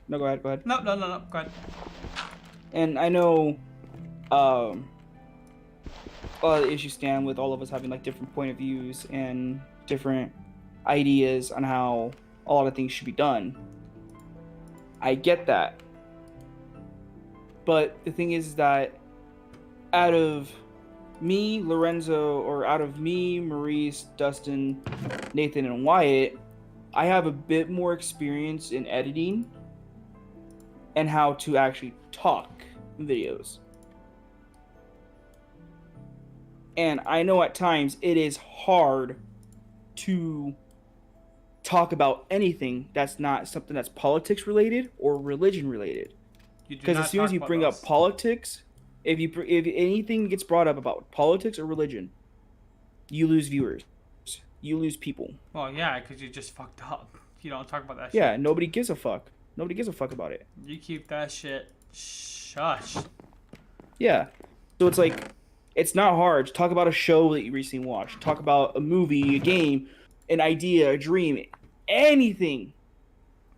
No, go ahead. No, go ahead. And I know a lot of the issues stand with all of us having like different point of views and different ideas on how a lot of things should be done. I get that. But the thing is that out of me, Lorenzo, or out of me, Maurice, Dustin, Nathan, and Wyatt, I have a bit more experience in editing and how to actually talk in videos. And I know at times it is hard to talk about anything that's not something that's politics related or religion related. You do Because as not soon as talk you about bring up those. politics, if anything gets brought up about politics or religion, you lose viewers, you lose people. Well, yeah, because you just fucked up. You don't talk about that Yeah, shit. nobody gives a fuck. Nobody gives a fuck about it. You keep that shit shush. Yeah. So it's like, it's not hard to talk about a show that you recently watched, talk about a movie, a game, an idea, a dream, anything.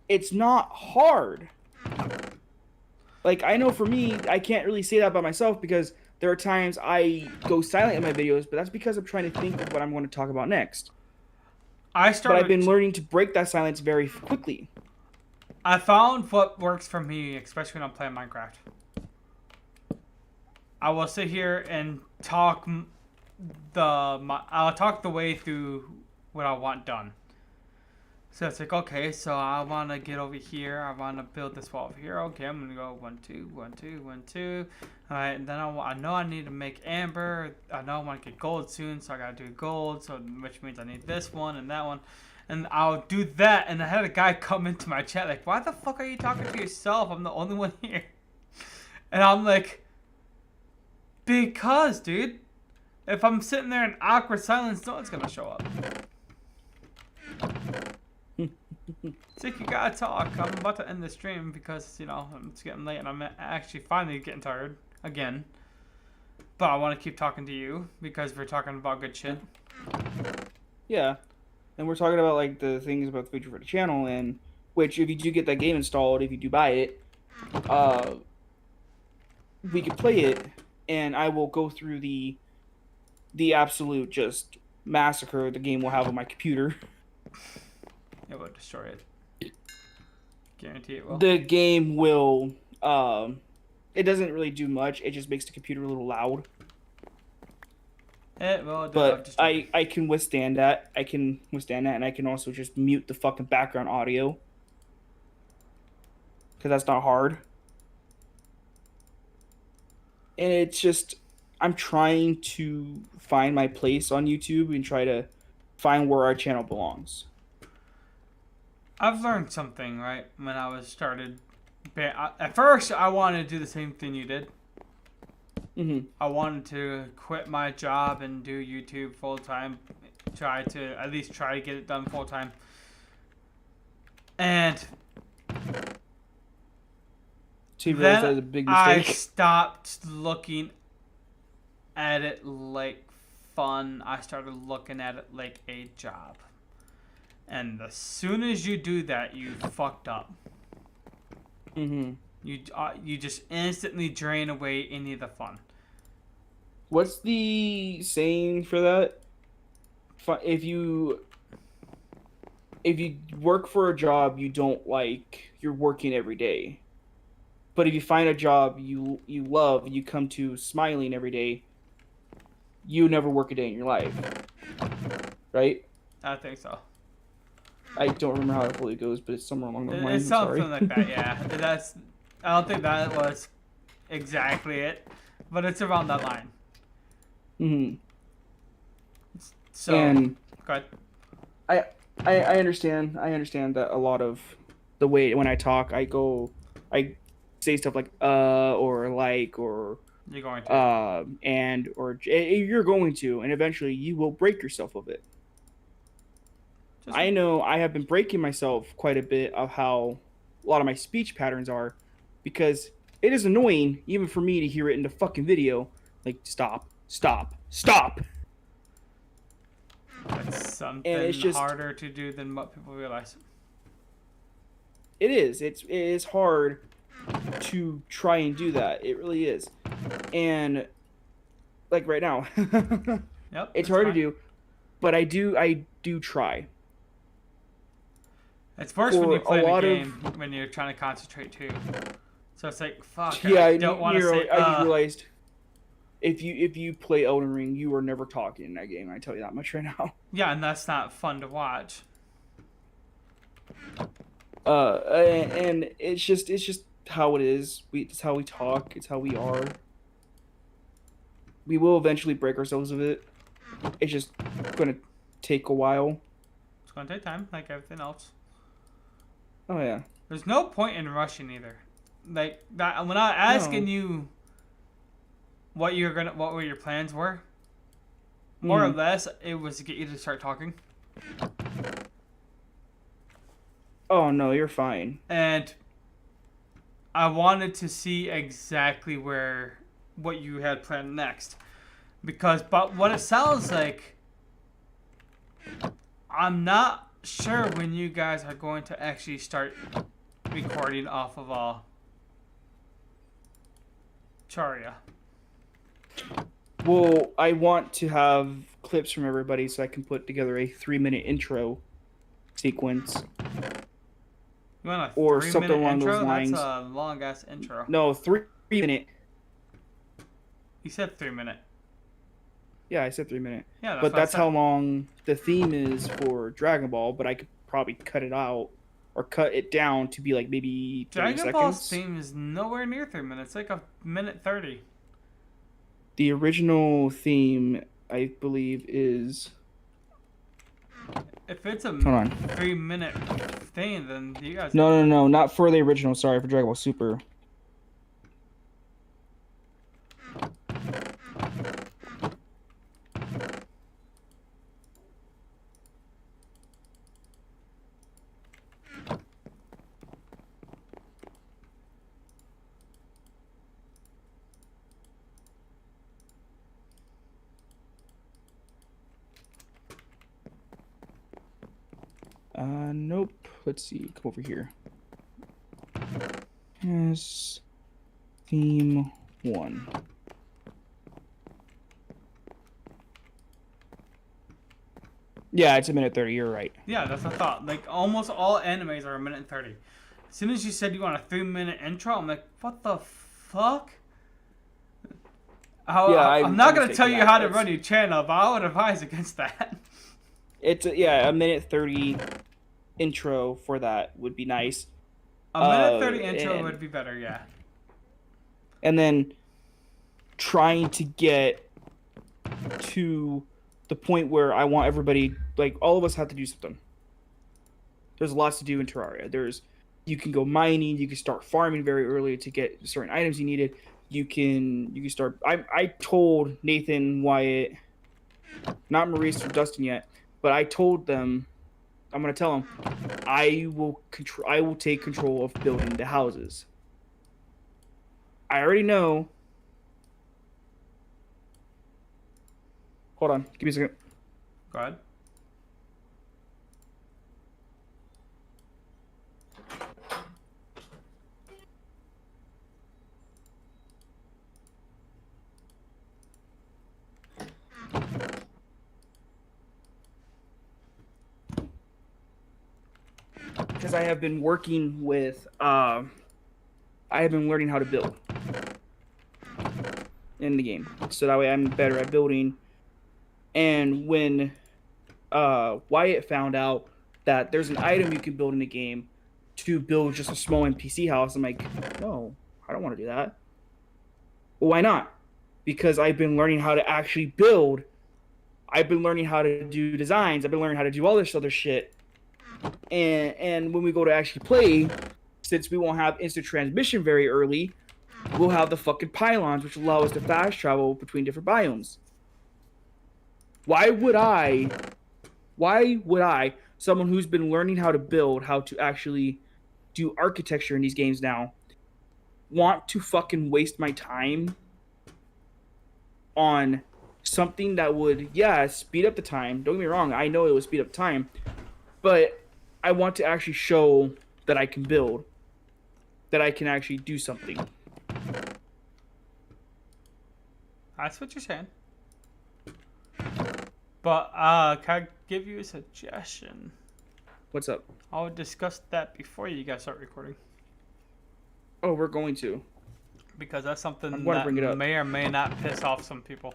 It's not hard. Like, I know for me, I can't really say that by myself because there are times I go silent in my videos, but that's because I'm trying to think of what I'm going to talk about next. I But I've been started. learning to break that silence very quickly. I found what works for me, especially when I'm playing Minecraft. I will sit here and talk I'll talk the way through what I want done. So it's like, okay, so I want to get over here. I want to build this wall over here. Okay, I'm gonna go 1, 2, 1, 2, 1, 2. All right, and then I know I need to make amber. I know I want to get gold soon, so I gotta do gold. So which means I need this one and that one, and I'll do that. And I had a guy come into my chat like, "Why the fuck are you talking to yourself? I'm the only one here." And I'm like, because, dude, if I'm sitting there in awkward silence, no one's gonna show up. It's like you gotta talk. I'm about to end the stream because, it's getting late and I'm actually finally getting tired again. But I want to keep talking to you because we're talking about good shit. Yeah. And we're talking about like the things about the future for the channel, and which if you do get that game installed, if you do buy it, we could play it, and I will go through the absolute just massacre the game will have on my computer. It will destroy it. Guarantee it will. The game will. It doesn't really do much. It just makes the computer a little loud. It will. But I can withstand that. I can withstand that, and I can also just mute the fucking background audio because that's not hard. And it's just I'm trying to find my place on YouTube and try to find where our channel belongs. I've learned something, right? When I was started. At first, I wanted to do the same thing you did. Mm-hmm. I wanted to quit my job and do YouTube full time. At least try to get it done full time. And So you realize that was then a big I mistake. stopped looking at it like fun. I started looking at it like a job. And as soon as you do that, you fucked up. Mm-hmm. You just instantly drain away any of the fun. What's the saying for that? If you work for a job you don't like, you're working every day. But if you find a job you love, you come to smiling every day, you never work a day in your life. Right? I think so. I don't remember how it fully goes, but it's somewhere along those lines. It's something like that, yeah. I don't think that was exactly it, but it's around that line. Mm-hmm. So, And go ahead. I understand. I understand that a lot of the way when I talk, I say stuff like or like or You're going to. and or you're going to, and eventually you will break yourself of it. I know I have been breaking myself quite a bit of how a lot of my speech patterns are, because it is annoying even for me to hear it in the fucking video. Like stop, stop, stop. It's something And it's just harder to do than what people realize. it is. It is hard to try and do that. It really is. And like right now, Yep. it's hard fine. to do, but I do try. It's worse when For you play a the lot game when you're trying to concentrate too. So it's like, fuck. Yeah, I don't want to Nero, say. I just realized if you play Elden Ring, you are never talking in that game. I tell you that much right now. Yeah, and that's not fun to watch. And it's just how it is. It's how we talk. It's how we are. we will eventually break ourselves of it. It's just gonna take a while. It's gonna take time, like everything else. Oh yeah. There's no point in rushing either. Like that when I asking No. you what were your plans were, more or Mm. less it was to get you to start talking. Oh no, you're fine. And I wanted to see exactly what you had planned next. But what it sounds like, I'm not sure when you guys are going to actually start recording off of Charia. Well, I want to have clips from everybody so I can put together a 3-minute intro sequence. You want a Or 3 something minute along intro? those lines. That's a long ass intro. No, 3-minute. You said 3 minute. Yeah, I said 3-minute. Yeah, But what I that's said. how long the theme is for Dragon Ball. But I could probably cut it out or cut it down to be like maybe 30 Dragon Ball's seconds. theme is nowhere near 3 minutes. Like a minute 30. The original theme, I believe, is. If it's a Hold on. 3 minute thing, then you guys. No, not for the original. Sorry, for Dragon Ball Super. Nope. Let's see. Come over here. Yes. Theme 1. Yeah, it's a minute 30. You're right. Yeah, that's what I thought. Like almost all animes are a minute 30. As soon as you said you want a 3 minute intro, I'm like, what the fuck? I'm not gonna tell you how to run your channel, but I would advise against that. It's a minute 30 intro for that would be nice. A minute 30 intro would be better, yeah. And then trying to get to the point where I want everybody, like all of us have to do something. There's lots to do in Terraria. You can go mining, you can start farming very early to get certain items you needed. You can start. I told Nathan, Wyatt, not Maurice or Dustin yet, but I told them, I'm gonna tell them, I will take control of building the houses. I already know. Hold on, give me a second. Go ahead. Because I have been working with, I have been learning how to build in the game, so that way I'm better at building. And when Wyatt found out that there's an item you can build in the game to build just a small NPC house, I'm like, no, I don't want to do that. Well, why not? Because I've been learning how to actually build. I've been learning how to do designs. I've been learning how to do all this other shit. And when we go to actually play, since we won't have instant transmission very early, we'll have the fucking pylons, which allow us to fast travel between different biomes. Why would I, someone who's been learning how to build, how to actually do architecture in these games now, want to fucking waste my time on something that would, speed up the time. Don't get me wrong, I know it would speed up time, but I want to actually show that I can build, that I can actually do something. That's what you're saying. But can I give you a suggestion? What's up? I would discuss that before you guys start recording. Oh, we're going to. Because that's something I'm that bring it up. may or may not piss off some people.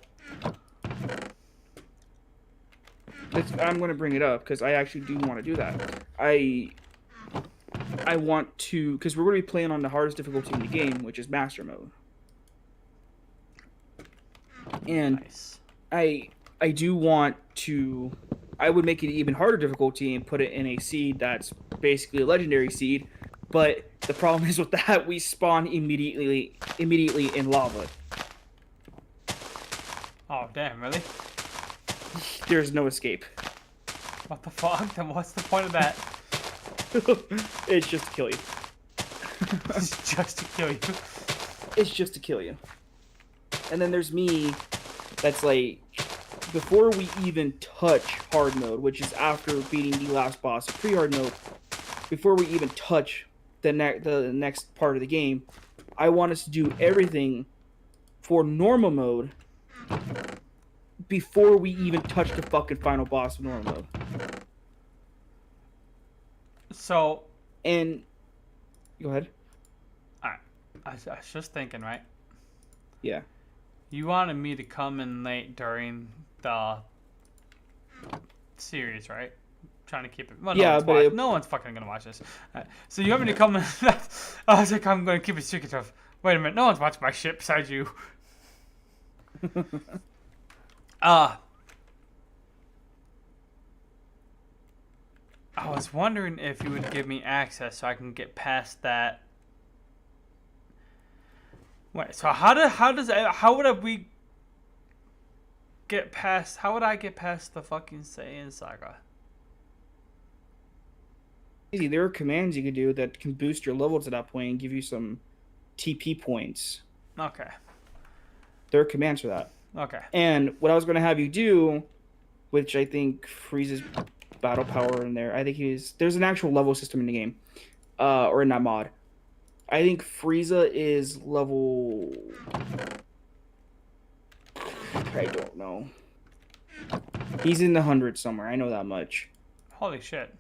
I'm going to bring it up because I actually do want to do that. I want to, because we're going to be playing on the hardest difficulty in the game, which is Master Mode. And Nice. I do want to. I would make it even harder difficulty and put it in a seed that's basically a legendary seed, but the problem is with that we spawn immediately in lava. Oh, damn, really? There's no escape. What the fuck? Then what's the point of that? It's just to kill you. It's just to kill you. It's just to kill you. And then there's me, that's like, before we even touch hard mode, which is after beating the last boss of pre-hard mode, before we even touch the next part of the game, I want us to do everything for normal mode before we even touch the fucking final boss of normal mode. So, And go ahead. I was just thinking, right? Yeah. You wanted me to come in late during the series, right? Trying to keep it. Well, Yeah, but no one's fucking gonna watch this. So you want me to come in? I was like, I'm gonna keep it secret. Of, wait a minute, no one's watching my shit besides you. I was wondering if you would give me access so I can get past that. Wait, so how would we get past? How would I get past the fucking Saiyan saga? Easy. There are commands you could do that can boost your levels at that point and give you some TP points. Okay. There are commands for that. Okay. And what I was going to have you do, which I think freezes battle power in there. I think there's an actual level system in the game, or in that mod. I think Frieza is level. I don't know. He's in the hundreds somewhere. I know that much. Holy shit.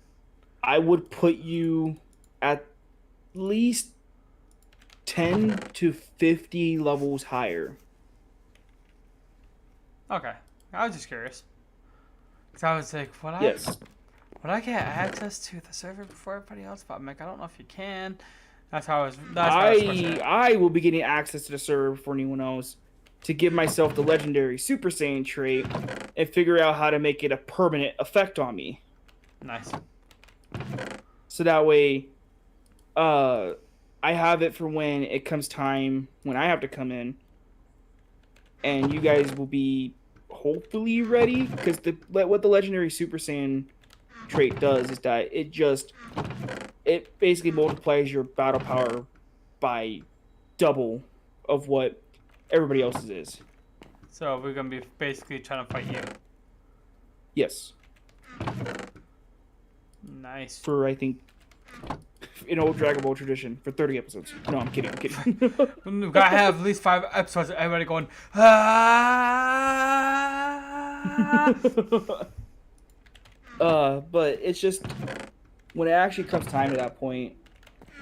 I would put you at least 10 to 50 levels higher. Okay. I was just curious. Cause I was like, would I get access to the server before everybody else? But I'm like, I don't know if you can. That's how I was. I will be getting access to the server before anyone else to give myself the legendary Super Saiyan trait and figure out how to make it a permanent effect on me. Nice. So that way, I have it for when it comes time when I have to come in, and you guys will be hopefully ready, because what the legendary Super Saiyan trait does is that it basically multiplies your battle power by double of what everybody else's is. So we're gonna be basically trying to fight you. Yes. Nice. For, I think, in old Dragon Ball tradition, for 30 episodes. No, I'm kidding. We've got to have at least 5 episodes of everybody going, ah! But it's just, when it actually comes time to that point,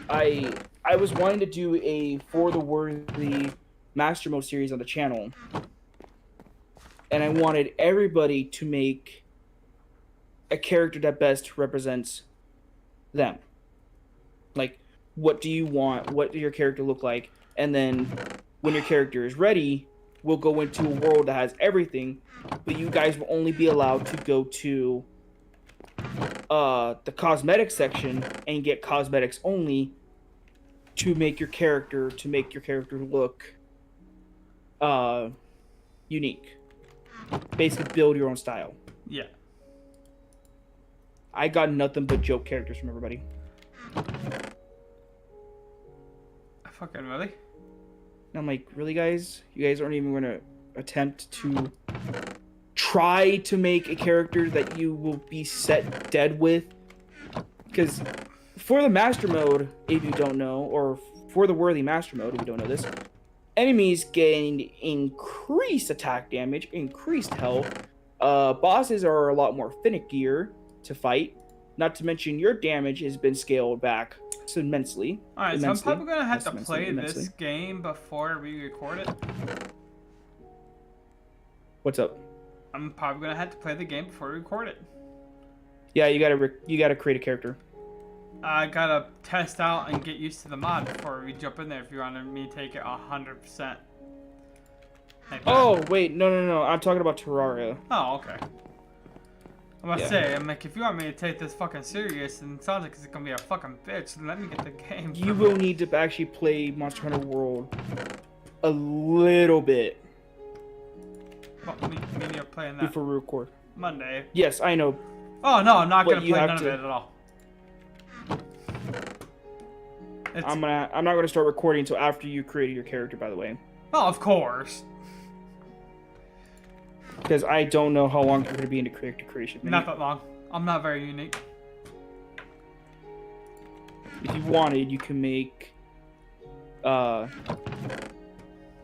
I was wanting to do a For the Worthy Master Mode series on the channel. And I wanted everybody to make a character that best represents them. Like, what do you want? What does your character look like? And then when your character is ready, we'll go into a world that has everything, but you guys will only be allowed to go to the cosmetics section and get cosmetics only to make your character look unique. Basically build your own style. Yeah. I got nothing but joke characters from everybody. Fucking really? And I'm like, really, guys? You guys aren't even going to attempt to try to make a character that you will be set dead with? Because for the Master Mode, if you don't know, or for the Worthy Master Mode, if you don't know this, enemies gain increased attack damage, increased health. Bosses are a lot more finickier to fight. Not to mention your damage has been scaled back immensely. Alright, so I'm probably going to have to play this game before we record it. What's up? I'm probably going to have to play the game before we record it. Yeah, you gotta create a character. I gotta test out and get used to the mod before we jump in there if you want me to take it 100%. Like that. Oh wait, no. I'm talking about Terraria. Oh, okay. I'm about to Yeah. say, I'm like, if you want me to take this fucking serious, and it sounds like it's gonna be a fucking bitch, then let me get the game. You will need to actually play Monster Hunter World a little bit Well, me and you are playing that before we record. Monday. Yes, I know. Oh no, I'm not But gonna you play have none to- of it at all. It's, I'm not gonna start recording until after you created your character, by the way, oh, of course. because I don't know how long you're gonna be into character creation. Not that long. I'm not very unique. If you wanted, you can make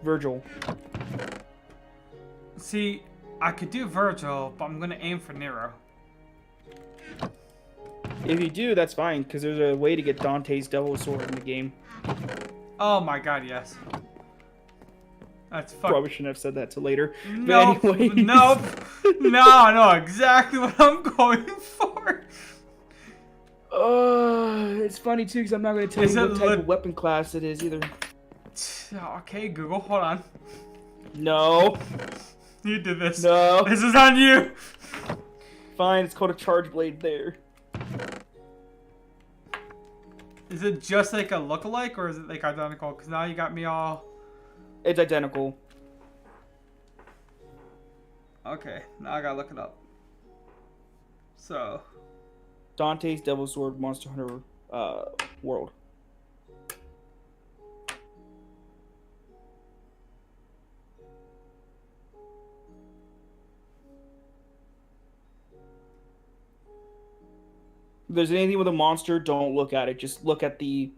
Virgil. See, I could do Virgil, but I'm gonna aim for Nero. If you do, that's fine, because there's a way to get Dante's Devil Sword in the game. Oh my god, yes. That's fuck. Probably shouldn't have said that till later. Nope. But anyways. Nope. No, I know exactly what I'm going for. It's funny too, because I'm not going to tell Is you it what type of weapon class it is either. Okay, Google, hold on. No. You did this. No. This is on you. Fine, it's called a charge blade there. Is it just like a lookalike, or is it like identical? Because now you got me all. It's identical. Okay, now I gotta look it up. So. Dante's Devil Sword Monster Hunter World. If there's anything with a monster, don't look at it. Just look at the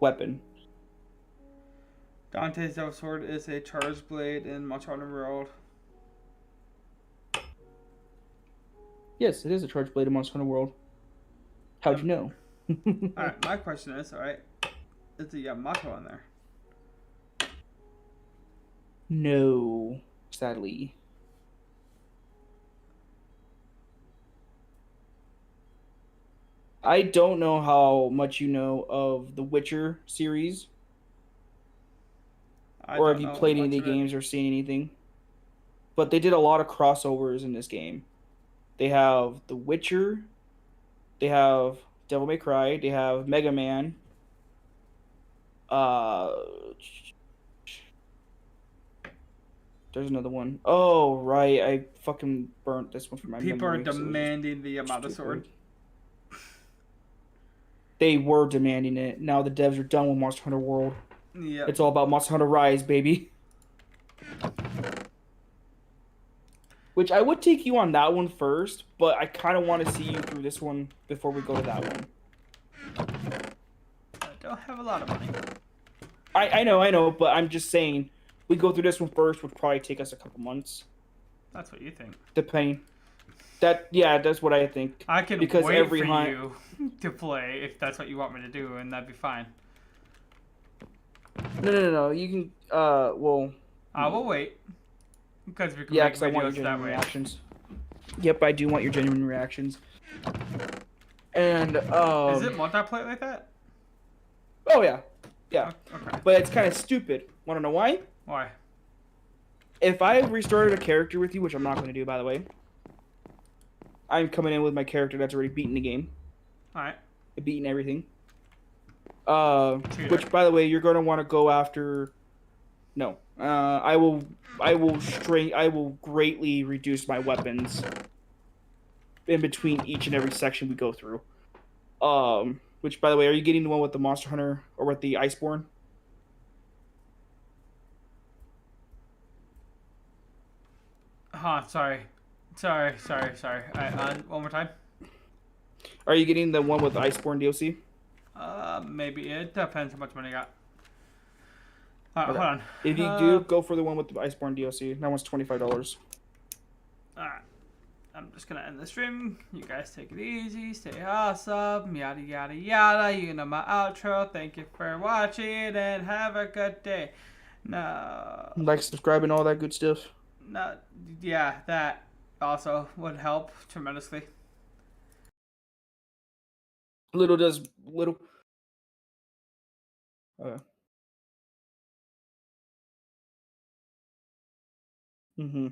weapon. Dante's Devil Sword is a charged blade in Monster Hunter World. Yes, it is a charge blade in Monster Hunter World. How'd you know? Alright, my question is, alright, is the Yamato on there? No, sadly. I don't know how much you know of the Witcher series, or have you played any of the games or seen anything. But they did a lot of crossovers in this game. They have The Witcher, they have Devil May Cry, they have Mega Man. There's another one. Oh, right. I fucking burnt this one from my People memory. are demanding the Yamato sword. They were demanding it. Now the devs are done with Monster Hunter World. Yeah. It's all about Monster Hunter Rise, baby. Which I would take you on that one first, but I kind of want to see you through this one before we go to that one. I don't have a lot of money. I know, but I'm just saying, we go through this one first, would probably take us a couple months. That's what you think. Depending. That's what I think. I can because wait every for hunt... you to play if that's what you want me to do, and that'd be fine. No. You can, well... I will wait. Because we can yeah, make because I want your videos that genuine way. reactions. Yep, I do want your genuine reactions. And, Is it multiplayer like that? Oh, yeah. Yeah. Okay. But it's kind of stupid. Want to know why? Why? If I restarted a character with you, which I'm not going to do, by the way, I'm coming in with my character that's already beaten the game. Alright. Beaten everything. Which, by the way, you're going to want to go after... No. I will greatly reduce my weapons in between each and every section we go through. Which, by the way, are you getting the one with the Monster Hunter or with the Iceborne? Sorry. One more time. Are you getting the one with the Iceborne DLC? Maybe. It depends how much money you got. Alright, Okay. hold on. If you do, go for the one with the Iceborne DLC. That one's $25. Alright. I'm just gonna end the stream. You guys take it easy. Stay awesome. Yada, yada, yada. You know my outro. Thank you for watching and have a good day. No. Like, subscribe, and all that good stuff. No. Yeah, that also would help tremendously. Little. Mm-hmm.